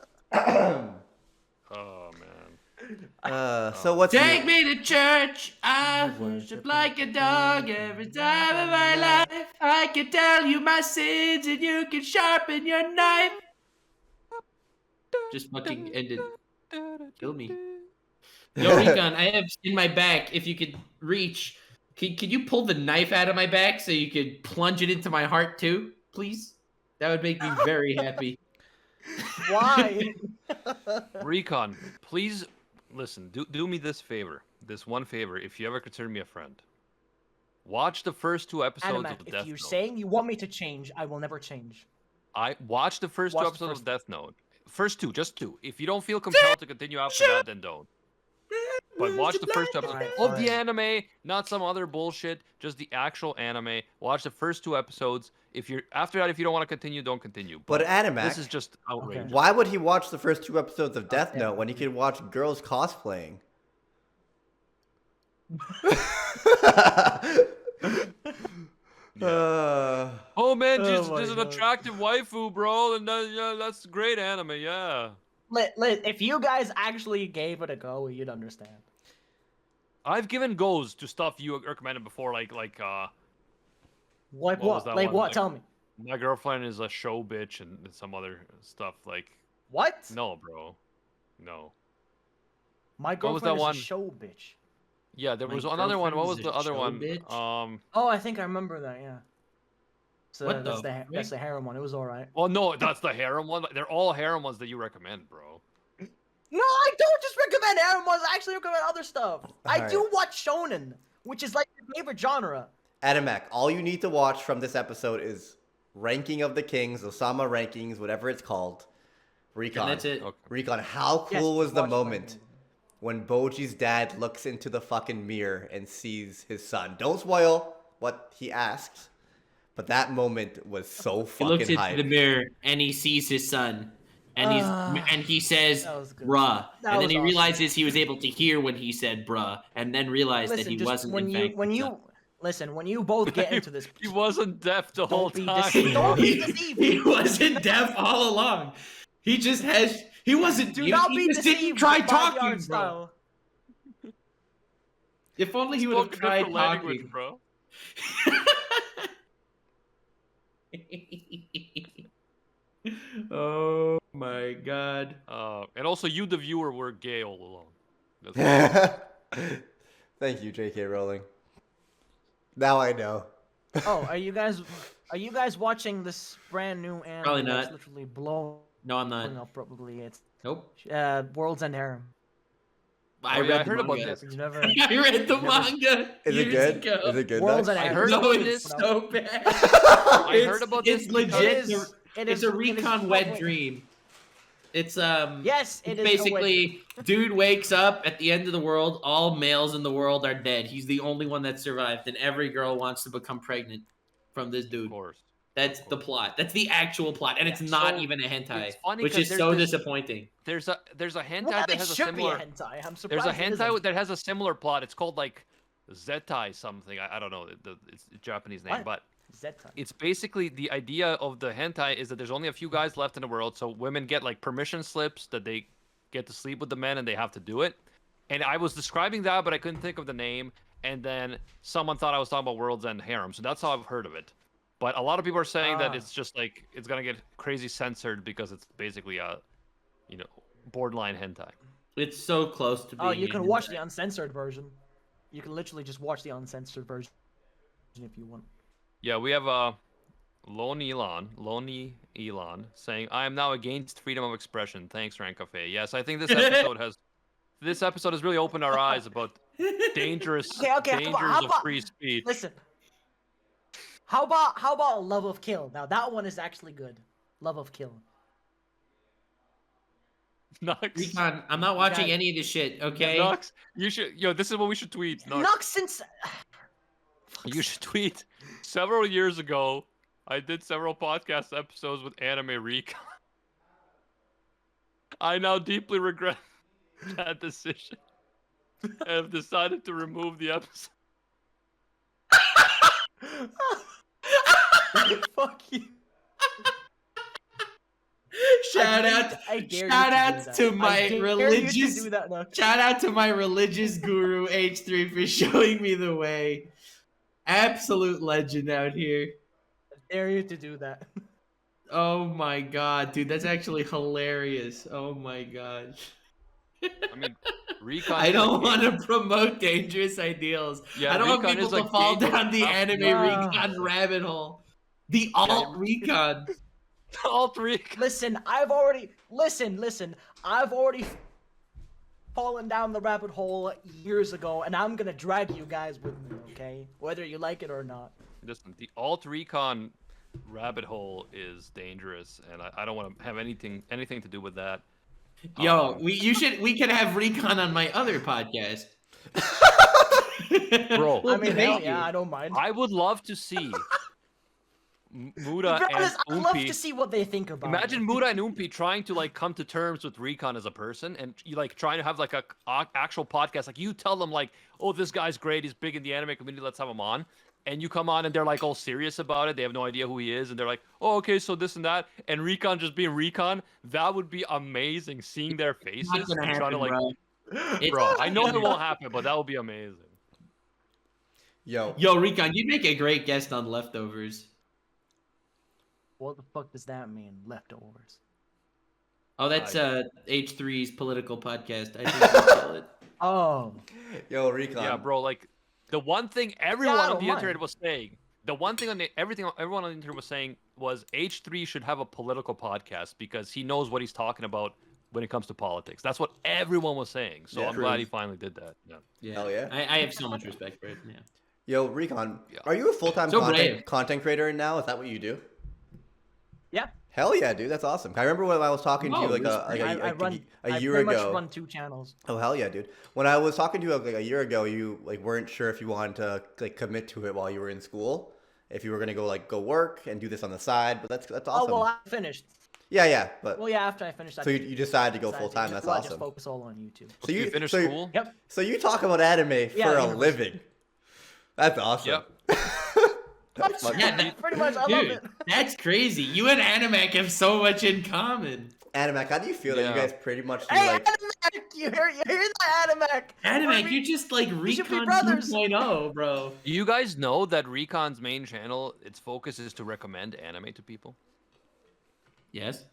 Oh man. So what's Take me to church. I worship like a dog every time of my life. I can tell you my sins and you can sharpen your knife. Just fucking end it. Kill me. Yo, Recon, I have in my back. If you could reach, could you pull the knife out of my back so you could plunge it into my heart too, please? That would make me very happy. Why? Recon, please listen. Do me this favor. This one favor. If you ever consider me a friend, watch the first 2 episodes Animac, of the if Death you're Note. saying you want me to change, I will never change. I watch the first 2 Watch the episodes first- of Death Note. First 2, just 2. If you don't feel compelled to continue after that, then don't. But watch the first 2 episodes Alright, of the fine. anime, not some other bullshit. Just the actual anime. Watch the first 2 episodes. If you're after that, if you don't want to continue, don't continue. But Animac, this is just outrageous. why would he watch the first 2 episodes of Death yeah. Note when he could watch girls cosplaying? Oh man, Oh just my there's an God. attractive waifu, bro, and yeah, that's great anime, yeah. If you guys actually gave it a go, you'd understand. I've given goes to stuff you recommended before, like Like What was what? that Like one? what? Like- Tell me. my girlfriend is a show bitch and some other stuff. Like, What? no, bro, no. My What was girlfriend that one? is a show bitch. Yeah, there My was another one. What was girlfriend's the a other show one? bitch? Oh, I think I remember that. Yeah. So What that's the that's the harem one. It was all right. Oh no, that's the harem one. They're all harem ones that you recommend, bro. No, I don't just recommend harem ones. I actually recommend other stuff. I Alright. do watch shonen, which is like your favorite genre. Animac, all you need to watch from this episode is Ranking of the Kings, Osama Rankings, whatever it's called. Recon. And that's it. Okay. Recon, how Yes, cool was the watch moment Ranking. when Boji's dad looks into the fucking mirror and sees his son? Don't spoil what he asks, but that moment was so He fucking looks into hype. the mirror and he sees his son, and he says, That was good. "Bruh," That and then was he awesome. realizes he was able to hear when he said "bruh," and then realized that Listen, he just wasn't when in you fact. when his you son. listen when you both get into this. He wasn't deaf the whole be time. deceived. Don't be deceived. He wasn't deaf all along. He just has. He wasn't. Do he, not he be just didn't deceived try by the talking, art bro. style. If only he would have Spoke a tried different language, talking. bro. Oh my god. And also, you, the viewer, were gay all along. That's Thank you, J.K. Rowling. Now I know. Oh, are you guys watching this brand new anime Probably that's not. literally blowing No, I'm not. up? Probably it's Nope. World's End Harem. I Oh, yeah, I read the heard about manga. this. You never. I read the Never- manga. Is it years good? ago. Is it good? World's Doug? End I Harem. heard No, about it's this. so bad. I heard about It's this legit. It is. It's a recon wet dream. It's Yes, it is. basically dude wakes up at the end of the world. All males in the world are dead. He's the only one that survived, and every girl wants to become pregnant from this Of dude. course. That's the plot. That's the actual plot, and it's Yeah, not so even a hentai, it's funny which 'cause is there's so this- disappointing. There's a hentai Well, that it has a should similar. be a hentai. I'm There's surprised. a it hentai isn't. that has a similar plot. It's called like Zetai something. I don't know. It's a Japanese name, What? but Zetai. it's basically the idea of the hentai is that there's only a few guys left in the world, so women get like permission slips that they get to sleep with the men and they have to do it. And I was describing that, but I couldn't think of the name. And then someone thought I was talking about World's End Harem. So that's how I've heard of it. But a lot of people are saying that it's just like it's gonna get crazy censored because it's basically a, borderline hentai. It's so close to being. Oh, you can watch the uncensored version. You can literally just watch the uncensored version if you want. Yeah, we have Lonely Elon saying, "I am now against freedom of expression. Thanks, Rant Cafe." Yes, I think this episode has really opened our eyes about dangers of free speech. Listen. How about Love of Kill? Now that one is actually good. Love of Kill. Nux. Recon, I'm not watching any of this shit. Okay. Nux, you should. This is what we should tweet. Nux, since you should tweet. Several years ago, I did several podcast episodes with Anime Recon. I now deeply regret that decision. I have decided to remove the episode. Fuck you. Shout out to my religious guru H3 for showing me the way. Absolute legend out here. I dare you to do that. Oh my god, dude, that's actually hilarious. Oh my god. I mean, Recon. I don't want to promote dangerous ideals. Yeah, I don't want Recon people is to like fall dangerous down the stuff. anime Recon rabbit hole. The alt Recon. Alt Recon. Listen, I've already fallen down the rabbit hole years ago, and I'm gonna drag you guys with me, okay? Whether you like it or not. Listen, the alt Recon rabbit hole is dangerous, and I don't want to have anything to do with that. Yo, we could have Recon on my other podcast. Bro, I mean, thank you. yeah, I don't mind. I would love to see Muda and I'd love Oompi. to see what they think about Imagine it. Muda and Oompi trying to like come to terms with Recon as a person, and you like trying to have like a actual podcast. Like you tell them like, "Oh, this guy's great. He's big in the anime community. Let's have him on." And you come on and they're like all serious about it. They have no idea who he is, and they're like, "Oh, okay, so this and that." And Recon just being Recon, that would be amazing. Seeing their faces, Not gonna and happen, trying to like, bro. bro. I know it won't happen, but that would be amazing. Yo, Recon, you'd make a great guest on Leftovers. What the fuck does that mean? Leftovers. Oh, that's H3's political podcast. I think we call it. Oh. yo, Recon. Yeah, bro. Like the one thing everyone I on don't the mind. internet was saying, the one thing on the everyone on the internet was saying was H3 should have a political podcast because he knows what he's talking about when it comes to politics. That's what everyone was saying. So Yeah, I'm true. glad he finally did that. Yeah. Hell yeah. I have so much respect for it. Yeah. Yo, Recon, Yeah. are you a full-time So brave. content creator now? Is that what you do? Yeah. Hell yeah, dude. That's awesome. I remember when I was talking to you like that's a I year pretty ago. much run 2 channels. Oh hell yeah, dude! When I was talking to you like a year ago, you like weren't sure if you wanted to like commit to it while you were in school, if you were gonna go work and do this on the side. But that's awesome. Oh well, I finished. Yeah, but Well, yeah, after I finished. so you decided to go full time. That's I awesome. just focus all on YouTube. So you finished so, school? Yep. So you talk about anime Yeah, for a university. living. That's awesome. Yep. That's fucking- Yeah, Pretty much, I love dude, it. that's crazy. You and Animac have so much in common. Animac, how do you feel that you Yeah. guys pretty much do Hey, like? Animac! You hear that, Animac? Animac, you're just like We should be Recon brothers. 2.0, bro. Do you guys know that Recon's main channel, its focus is to recommend anime to people? Yes.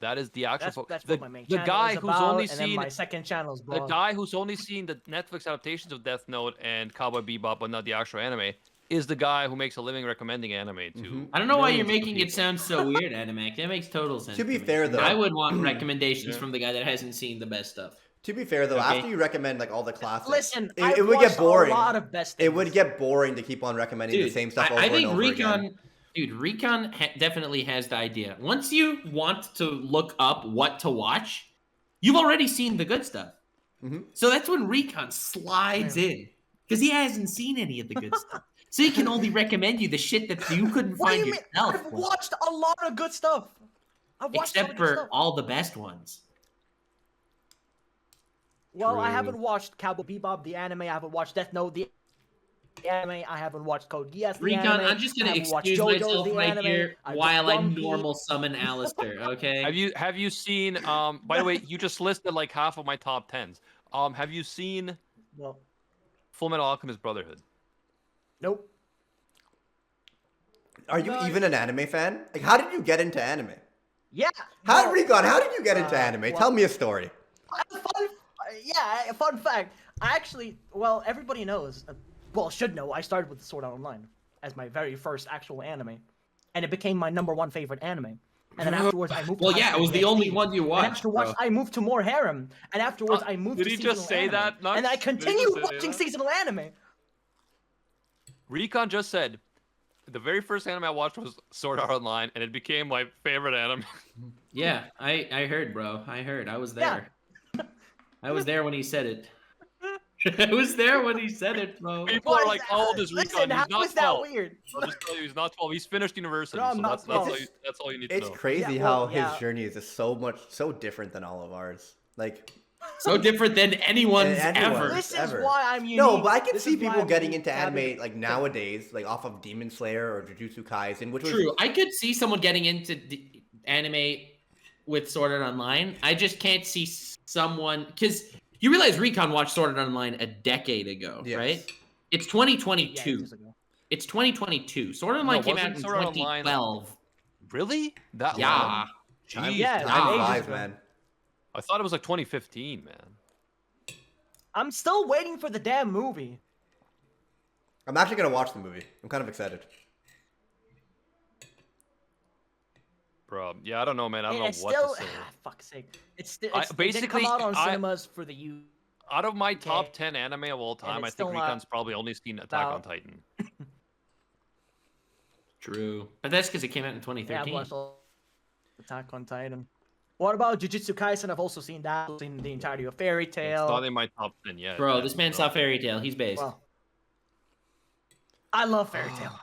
That is the actual That's, focus. that's The, what my main the channel guy is who's about, only and then seen my second channel's the blog. guy who's only seen the Netflix adaptations of Death Note and Cowboy Bebop, but not the actual anime, is the guy who makes a living recommending anime to. Mhm. I don't know why you're millions of making it people. sound so weird, Animac. That makes total sense. To be me. fair, though- I would want recommendations Yeah. from the guy that hasn't seen the best stuff. To be fair though, Okay. after you recommend like all the classics, Listen, it would get watched boring. A lot of best It would things. get boring to keep on recommending the same stuff over I think and over Recon, again. dude, Recon definitely has the idea. Once you want to look up what to watch, you've already seen the good stuff. Mhm. So that's when Recon slides in because he hasn't seen any of the good stuff. So he can only recommend you the shit that you couldn't What do find you mean? yourself. I've watched a lot of good stuff. I've watched a lot Except of good for stuff. all the best ones. Well, I True. haven't watched Cowboy Bebop, the anime. I haven't watched Death Note, the anime. I haven't watched Code Geass, the Recon, anime. I'm just I gonna haven't watched excuse JoJo's, myself the right anime. here I while I One Piece. normal summon Alistair, okay? Have you seen? By the way, you just listed like half of my top 10s. Have you seen Well, Full Metal Alchemist Brotherhood? nope. Are you even an anime fan? Like, how did you get into anime? Yeah. Recon, how did you get into anime? well- Tell me a story. Fun fact. I actually, well, everybody knows, should know. I started with Sword Art Online as my very first actual anime, and it became my #1 favorite anime. And then afterwards, I moved. Well, to yeah, it was the only one you And watched. afterwards, Bro. I moved to more harem, and afterwards, I moved did to he seasonal just say anime. that, Nux? And I Did he just continued say watching that? seasonal anime. Recon just said the very first anime I watched was Sword Art Online, and it became my favorite anime. Yeah, I heard, bro. I heard. I was there. I was there when he said it. I was there when he said it, bro. People are like, "How old is Listen, Recon? He's how not is that 12." weird? I'll just tell you, he's not 12. He's finished university, No, I'm so not that's 12. that's all you need to It's know. crazy Yeah, how well, his yeah. journey is just so different than all of ours. Like, So different than anyone's Anyone's. ever. This is ever. why I'm unique. no, but I can This see is why people I'm getting unique into to having- anime like nowadays, like off of Demon Slayer or Jujutsu Kaisen, which was True. I could see someone getting into anime with Sword Art Online. I just can't see someone because you realize Recon watched Sword Art Online a decade ago, Yes. right? It's Yeah, 2022. ages ago. It's 2022. Sword Art Online came out wasn't in Sword Art Online- 2012. Really? That long? Yeah. time, Jeez, Yeah, time ages flies, ago. man. I thought it was like 2015, man. I'm still waiting for the damn movie. I'm actually gonna watch the movie. I'm kind of excited. Bro, yeah, I don't know, man. I don't know It's what still, to say. Fuck's sake. It's still. I- It didn't basically, come out on I- cinemas for the U. Out of my top Okay. 10 anime of all time, I it's think still not Recon's probably only seen Attack on about- Titan. True. But that's because it came out in Yeah, I've 2013. watched all Attack on Titan. What about Jujutsu Kaisen? I've also seen that. I've seen the entirety of Fairy It's Tail. not in my top 10 yet. Bro, man, this man so- saw Fairy Tail. He's based. Well, I love Fairy Tail.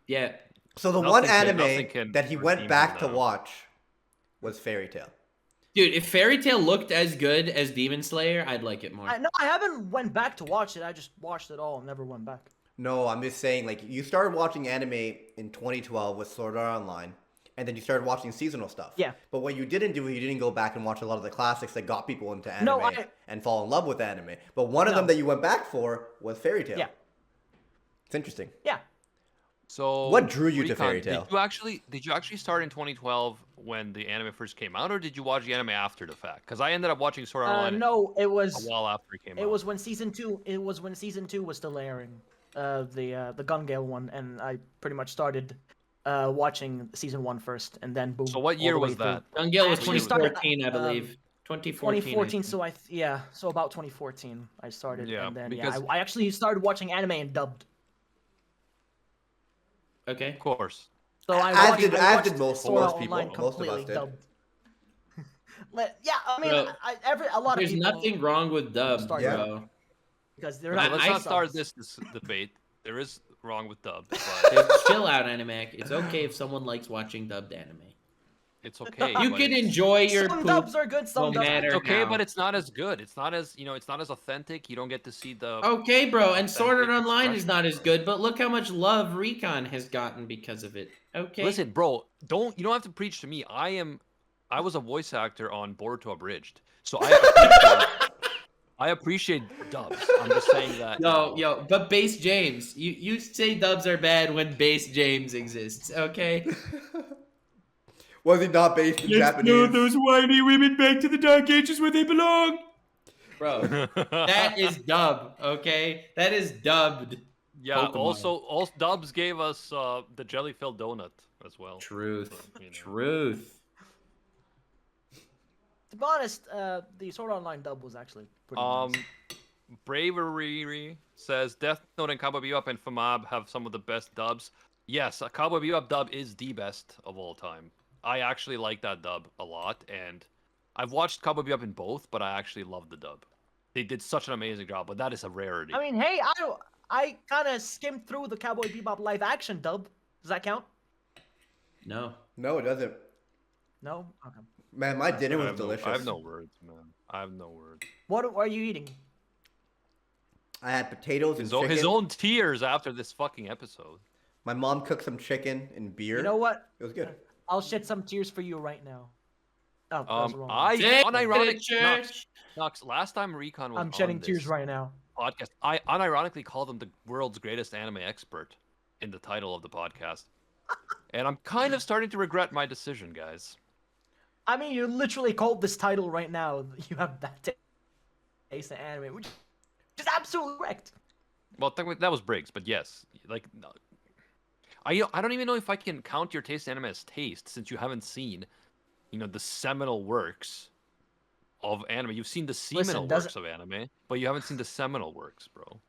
Yeah. So the Nothing one can- nothing anime can that he redeem went him back to now. watch was Fairy Tail. Dude, if Fairy Tail looked as good as Demon Slayer, I'd like it more. No, I haven't went back to watch it. I just watched it all and never went back. No, I'm just saying, like, you started watching anime in 2012 with Sword Art Online, and then you started watching seasonal stuff. Yeah. But what you didn't do is you didn't go back and watch a lot of the classics that got people into anime No, and fall in love with anime. But one of them No. that you went back for was Fairy Tail. Yeah. It's interesting. Yeah. So What drew you to Recon, Fairy Tail? Did you actually start in 2012 when the anime first came out, or did you watch the anime after the fact? Because I ended up watching Sword Art Online No, it a was. while after it came out. It was when season 2. It was when season 2 was still airing. The Gun Gale one, and I pretty much started watching season 1 first, and then boom. So what all year the way was that? through. Gun was Actually started, 2014, I believe. 2014. 2014. So so about 2014 I started, Yeah, and then because- I actually started watching anime and dubbed. Okay. Of course. So I As watched, did- I as watched did most Sword Art people. Online Most of us completely did. dubbed. Yeah, I mean, Bro, a lot of There's people nothing wrong with dub, Start- bro. because they're Okay, not. Let's I not start subs. this debate. There is wrong with dub, but Just chill out, Animac. It's okay if someone likes watching dubbed anime. it's okay. You but can it's- enjoy your Some poop. dubs are good. Some no dubs. matter It's okay, how. but it's not as good. It's not as it's not as authentic. You don't get to see the. Okay, bro, and Sword Art Authentic Online is expression. not as good, but look how much love Recon has gotten because of it. Okay. Listen, bro, you don't have to preach to me. I was a voice actor on Boruto Abridged, so I appreciate dubs. I'm just saying that. Yo, but Base James, you say dubs are bad when Base James exists, okay? Was he not based in Japanese? whiny women back to the Dark Ages where they belong. Bro, that is dub, okay? That is dubbed. Yeah. Pokemon. Also, dubs gave us the jelly-filled donut as well. Truth. So, you know. Truth. To be honest, the Sword Art Online dub was actually pretty nice. Bravery says Death Note and Cowboy Bebop and FMAB have some of the best dubs. Yes, a Cowboy Bebop dub is the best of all time. I actually like that dub a lot, and I've watched Cowboy Bebop in both, but I actually love the dub. They did such an amazing job, but that is a rarity. I mean, hey, I kind of skimmed through the Cowboy Bebop live action dub. Does that count? No. No, it doesn't. No. Okay. Man, my dinner I was have delicious. I have no words, man. I have no words. What are you eating? I had potatoes and His chicken. own tears after this fucking episode. My mom cooked some chicken and beer. You know what? It was good. I'll shed some tears for you right now. Oh, that was wrong. I Take it to unironic church. Knox, last time Recon was I'm on shedding this tears right now. podcast, I unironically called him the world's greatest anime expert in the title of the podcast. And I'm kind of starting to regret my decision, guys. I mean, you literally called this title right now. You have bad taste in anime, which is absolutely correct. Well, that was Briggs, but yes, like, I don't even know if I can count your taste in anime as taste, since you haven't seen, the seminal works of anime. You've seen the seminal works of anime, but you haven't seen the seminal works, bro.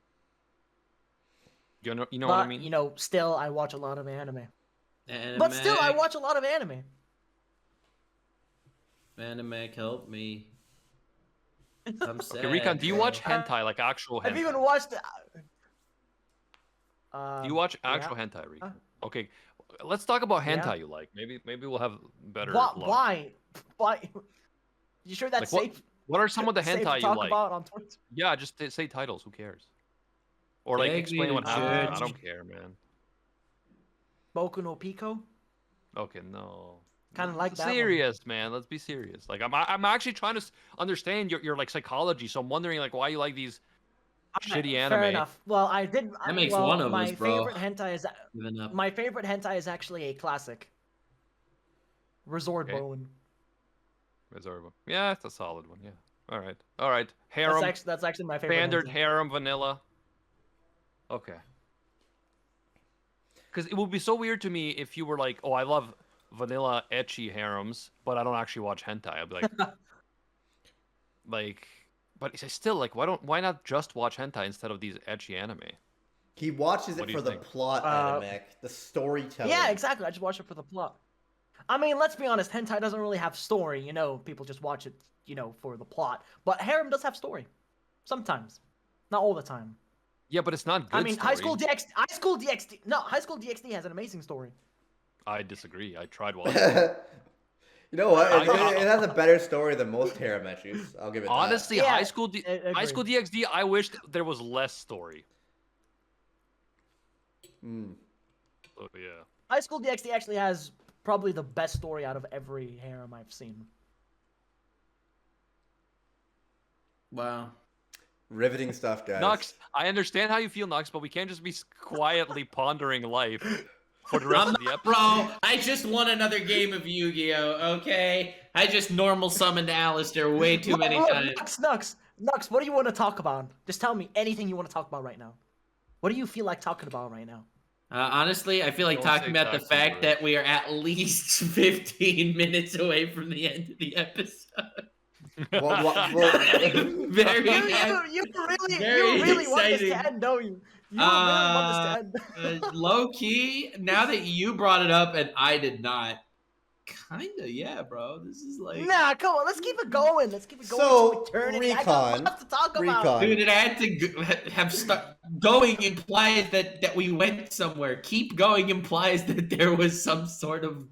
You know what I mean? Still, I watch a lot of anime. Anime. But still, I watch a lot of anime. Anime, help me. I'm sad. Okay, Recon, do you watch hentai, like actual hentai? Have you even watched? Do you watch actual hentai, Recon? Okay, let's talk about hentai you like. Maybe we'll have better luck. Why? You sure that's Like, safe? What are some of the safe to hentai you talk like? about on Twitter? Yeah, just say titles. Who cares? Or like explain what happened. I don't care, man. Boku no Pico. Okay, no. Kind of like that. Serious, man. Let's be serious. Like I'm actually trying to understand your like psychology. So I'm wondering like why you like these shitty anime. Fair enough. Well, I did. That makes one of us, bro. My favorite hentai is actually a classic. Resort Okay. Bone. Reserva. Yeah, it's a solid one. Yeah. All right. Harem. That's actually my favorite. Standard hentai. harem vanilla. Okay. Because it would be so weird to me if you were like, oh, I love vanilla ecchi harems, but I don't actually watch hentai. I'd be like, but it's still like, why not just watch hentai instead of these ecchi anime? He watches What it do for you the think? plot, Animek, the storytelling. Yeah, exactly. I just watch it for the plot. I mean, let's be honest. Hentai doesn't really have story. People just watch it, for the plot. But harem does have story, sometimes, not all the time. Yeah, but it's not good. I mean, story. High School DxD. No, High School DxD has an amazing story. I disagree. I tried watching. You know what? It has a better story than most harem ecchis. I'll give it Honestly, Yeah, High School DxD, I wished there was less story. that. Oh yeah. High School DxD actually has probably the best story out of every harem I've seen. Wow. Riveting stuff, guys. Nux, I understand how you feel, Nux, but we can't just be quietly pondering life for the rest of the episode. Bro, I just won another game of Yu-Gi-Oh, okay? I just normal summoned Alistair way too many times. Nux, what do you want to talk about? Just tell me anything you want to talk about right now. What do you feel like talking about right now? Honestly, I feel like Don't talking say about the toxic fact words. that we are at least 15 minutes away from the end of the episode. Very You very really want this exciting. to end, don't you? You really want this to end. Low key, now that you brought it up and I did not, kinda, yeah, bro. This is like, Nah, come on, let's keep it going. Let's keep it going. So, till eternity. I got Recon, lots to talk about. dude, it had to have going implies that we went somewhere. Keep going implies that there was some sort of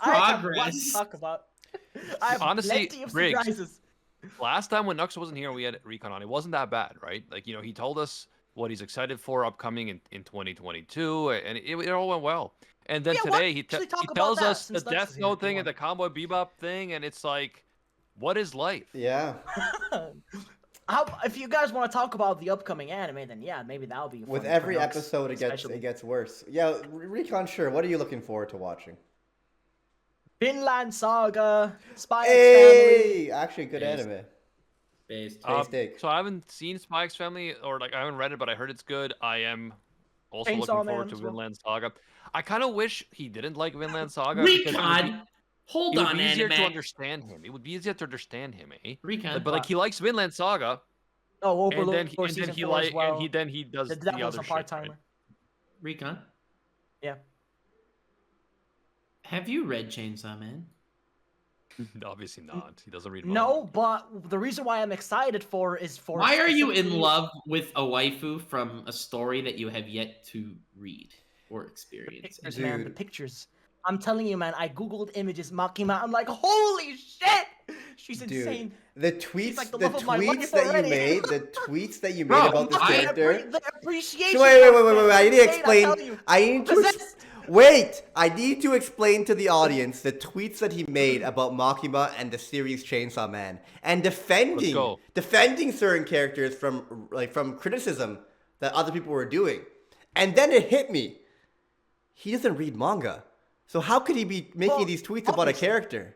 I have lots progress. to talk about. I have Honestly, plenty of Briggs, surprises. Last time when Nux wasn't here, we had Recon on. It wasn't that bad, right? Like, he told us what he's excited for upcoming in 2022, and it all went well. And then Yeah, today why he don't you talk about tells that us the since Nux Death is here, Note if you thing and the want? Cowboy Bebop thing, and it's like, what is life? Yeah. If you guys want to talk about the upcoming anime, then yeah, maybe that'll be. With fun every for Nux, episode, it especially. gets worse. Yeah, Recon, sure. What are you looking forward to watching? Vinland Saga, Spy X Hey, actually, good Yes. anime. Based. Steak. So I haven't seen Spy X Family, or like I haven't read it, but I heard it's good. I am also Chainsaw looking Man forward to as well. Vinland Saga. I kind of wish he didn't like Vinland Saga. because it would be- Recon, hold it would on, be easier to anime. understand him. It would be easier to understand him, eh? Recon, But like he likes Vinland Saga, Oh, and Overlord then for he season 4 as well. and he does that the was other a shit. part-timer. Right? Recon. Yeah. Have you read Chainsaw Man? Obviously not. He doesn't read. manga. No, but the reason why I'm excited is for. Why are you in specifically- love with a waifu from a story that you have yet to read or The experience? pictures, man, the Dude. pictures. I'm telling you, man. I googled images Makima. I'm like, holy shit, she's insane. Dude, the tweets, like the the love of my tweets life that you already. made, the tweets that you made Bro, about this I- character. The appreciation. Wait, of it, I need to insane, I'm explain. telling you. I need to. Possessed. Wait! I need to explain to the audience the tweets that he made about Makima and the series Chainsaw Man, and defending certain characters from criticism that other people were doing. And then it hit me. He doesn't read manga. So how could he be making these tweets about a character?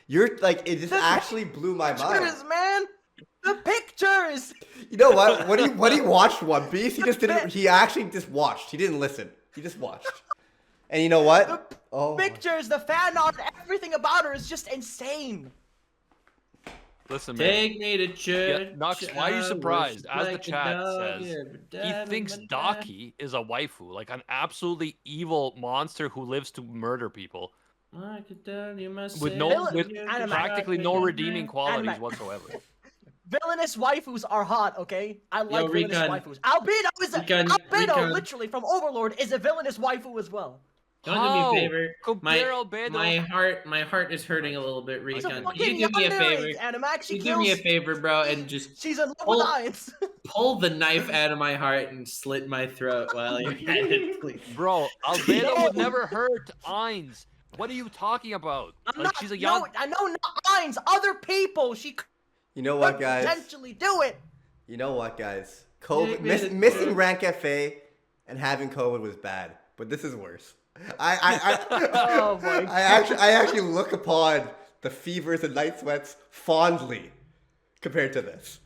You're like, it just actually blew my mind. Pictures, man. The pictures. You know what? When he watched One Piece, he just didn't. He actually just watched. He didn't listen. He just watched. And you know what? Pictures, the fan art, everything about her is just insane. Listen, man. Take me to church. Yeah, Nox, why are you surprised? As the like a chat dog, says, yeah, he thinks Daki is a waifu, like an absolutely evil monster who lives to murder people with practically no redeeming qualities whatsoever. Villainous waifus are hot, okay? I like villainous waifus. Albino, literally from Overlord, is a villainous waifu as well. Don't do me a favor. My heart is hurting a little bit, Recon. Can you do me a favor? Do me a favor, bro, and just she's in love with Ainz. Pull the knife out of my heart and slit my throat while you're at it, please. Bro, Albino would never hurt Ainz. What are you talking about? She's a young. I know not Ainz. Other people. She. You know what, guys? Potentially do it. You know what, guys? COVID, missing Rant Cafe and having COVID was bad, but this is worse. I actually look upon the fevers and night sweats fondly compared to this.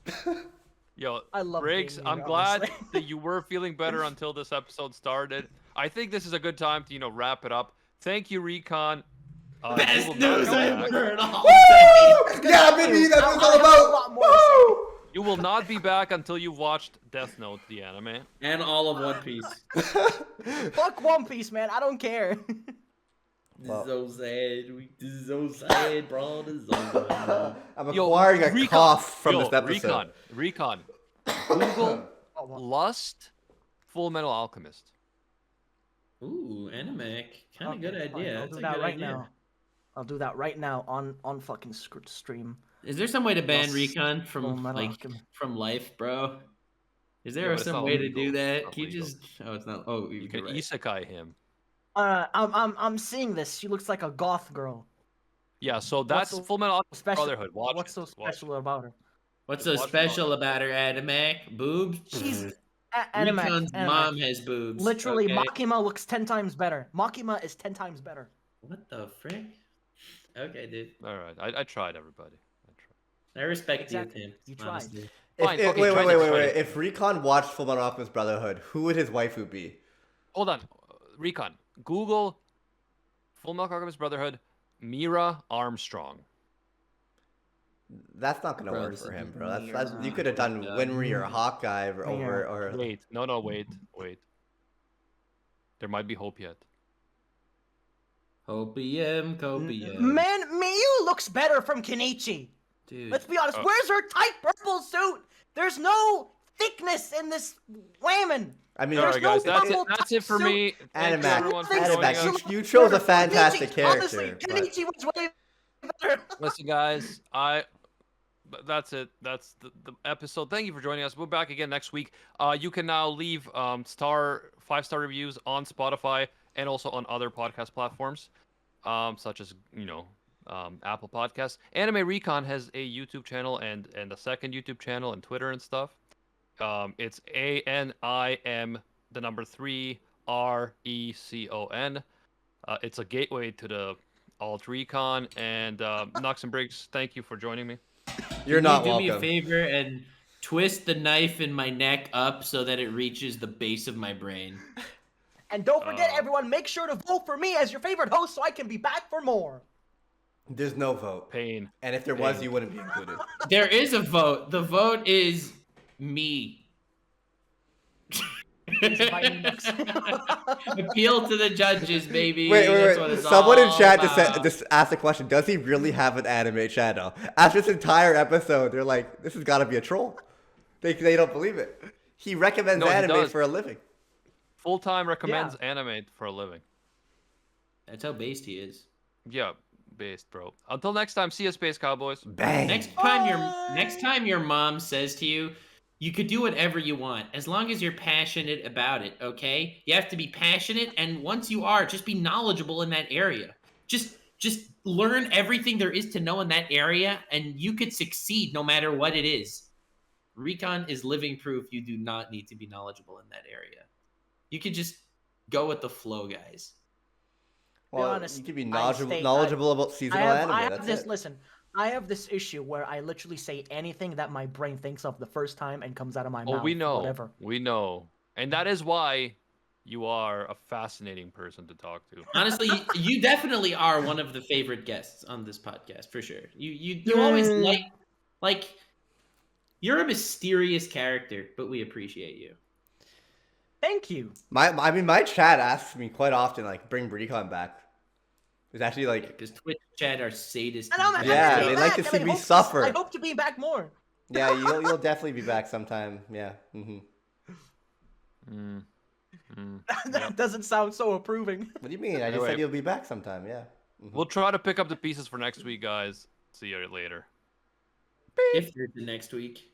Yo, I love Briggs, gaming, I'm glad honestly. that you were feeling better until this episode started. I think this is a good time to, wrap it up. Thank you, Recon. Best news I've heard all Woo! Yeah, baby, that's what it's all about. Woo! You will not be back until you've watched Death Note, the anime. And all of One Piece. Fuck One Piece, man. I don't care. This is so sad. This is so sad, bro. This is so sad. I'm acquiring a cough from this episode. Recon. Google Lust Full Metal Alchemist. Ooh, anime. Kind of good idea. I'll do that right now. I'll do that right now on fucking stream. Is there some way to ban Recon from life, bro? Is there some way to do that? Can you just? Oh, it's not. Oh, you can isekai him. I'm seeing this. She looks like a goth girl. Yeah, so that's Full Metal Alchemist Brotherhood. What's so special about her? What's so special about her, anime? Boobs? She's Recon's mom has boobs. Literally, Makima looks 10 times better. Makima is 10 times better. What the frick? Okay, dude. All right, I tried, everybody. I respect you, Tim. You tried. Honestly. Fine, wait. If Recon watched Full Metal Alchemist Brotherhood, who would his waifu be? Hold on. Recon. Google Full Metal Alchemist Brotherhood, Mira Armstrong. That's not gonna work for him, bro. That's you could have done Winry or Hawkeye or. Wait. No. Wait. There might be hope yet. Copium. Man, Miyu looks better from Kenichi. Dude. Let's be honest. Where's her tight purple suit? There's no thickness in this women. I mean, alright, guys, that's it for me. Animax, you chose a fantastic character. Honestly, Kenichi was way better. Listen, guys, that's it. That's the episode. Thank you for joining us. We'll be back again next week. You can now leave 5-star reviews on Spotify and also on other podcast platforms, such as Apple Podcasts. Anime Recon has a YouTube channel and a second YouTube channel and Twitter and stuff. It's ANIM 3 RECON. It's a gateway to the Alt Recon. And Nox and Briggs, thank you for joining me. You're not welcome. Do me a favor and twist the knife in my neck up so that it reaches the base of my brain. And don't forget, everyone, make sure to vote for me as your favorite host so I can be back for more. There's no vote. Pain. And if there was, you wouldn't be included. There is a vote. The vote is me. Appeal to the judges, baby. Wait. Someone in chat just asked the question, does he really have an anime channel? After this entire episode, they're like, this has got to be a troll. They don't believe it. He recommends anime for a living. Full-time recommends anime for a living. That's how based he is. Yeah, based, bro. Until next time, see you, Space Cowboys. Bang. Next time your mom says to you, You could do whatever you want as long as you're passionate about it, okay? You have to be passionate, and once you are, just be knowledgeable in that area. Just learn everything there is to know in that area, and you could succeed no matter what it is. Recon is living proof you do not need to be knowledgeable in that area. You could just go with the flow, guys. Well, honest, you could be I stay- knowledgeable about seasonal anime. I have That's this. it. Listen, I have this issue where I literally say anything that my brain thinks of the first time and comes out of my Oh, mouth. we know. Whatever. We know. And that is why you are a fascinating person to talk to. Honestly, you definitely are one of the favorite guests on this podcast for sure. You always like you're a mysterious character, but we appreciate you. Thank you. My chat asks me quite often, like, bring Recon back. It's actually like, Because Twitch chat are sadists. And I'm happy Yeah, to be they like back, to and see I me hope suffer. I hope to be back more. yeah, you'll definitely be back sometime. Yeah. That doesn't sound so approving. What do you mean? I just Anyway. said you'll be back sometime. Yeah. We'll try to pick up the pieces for next week, guys. See you later. If you're the next week.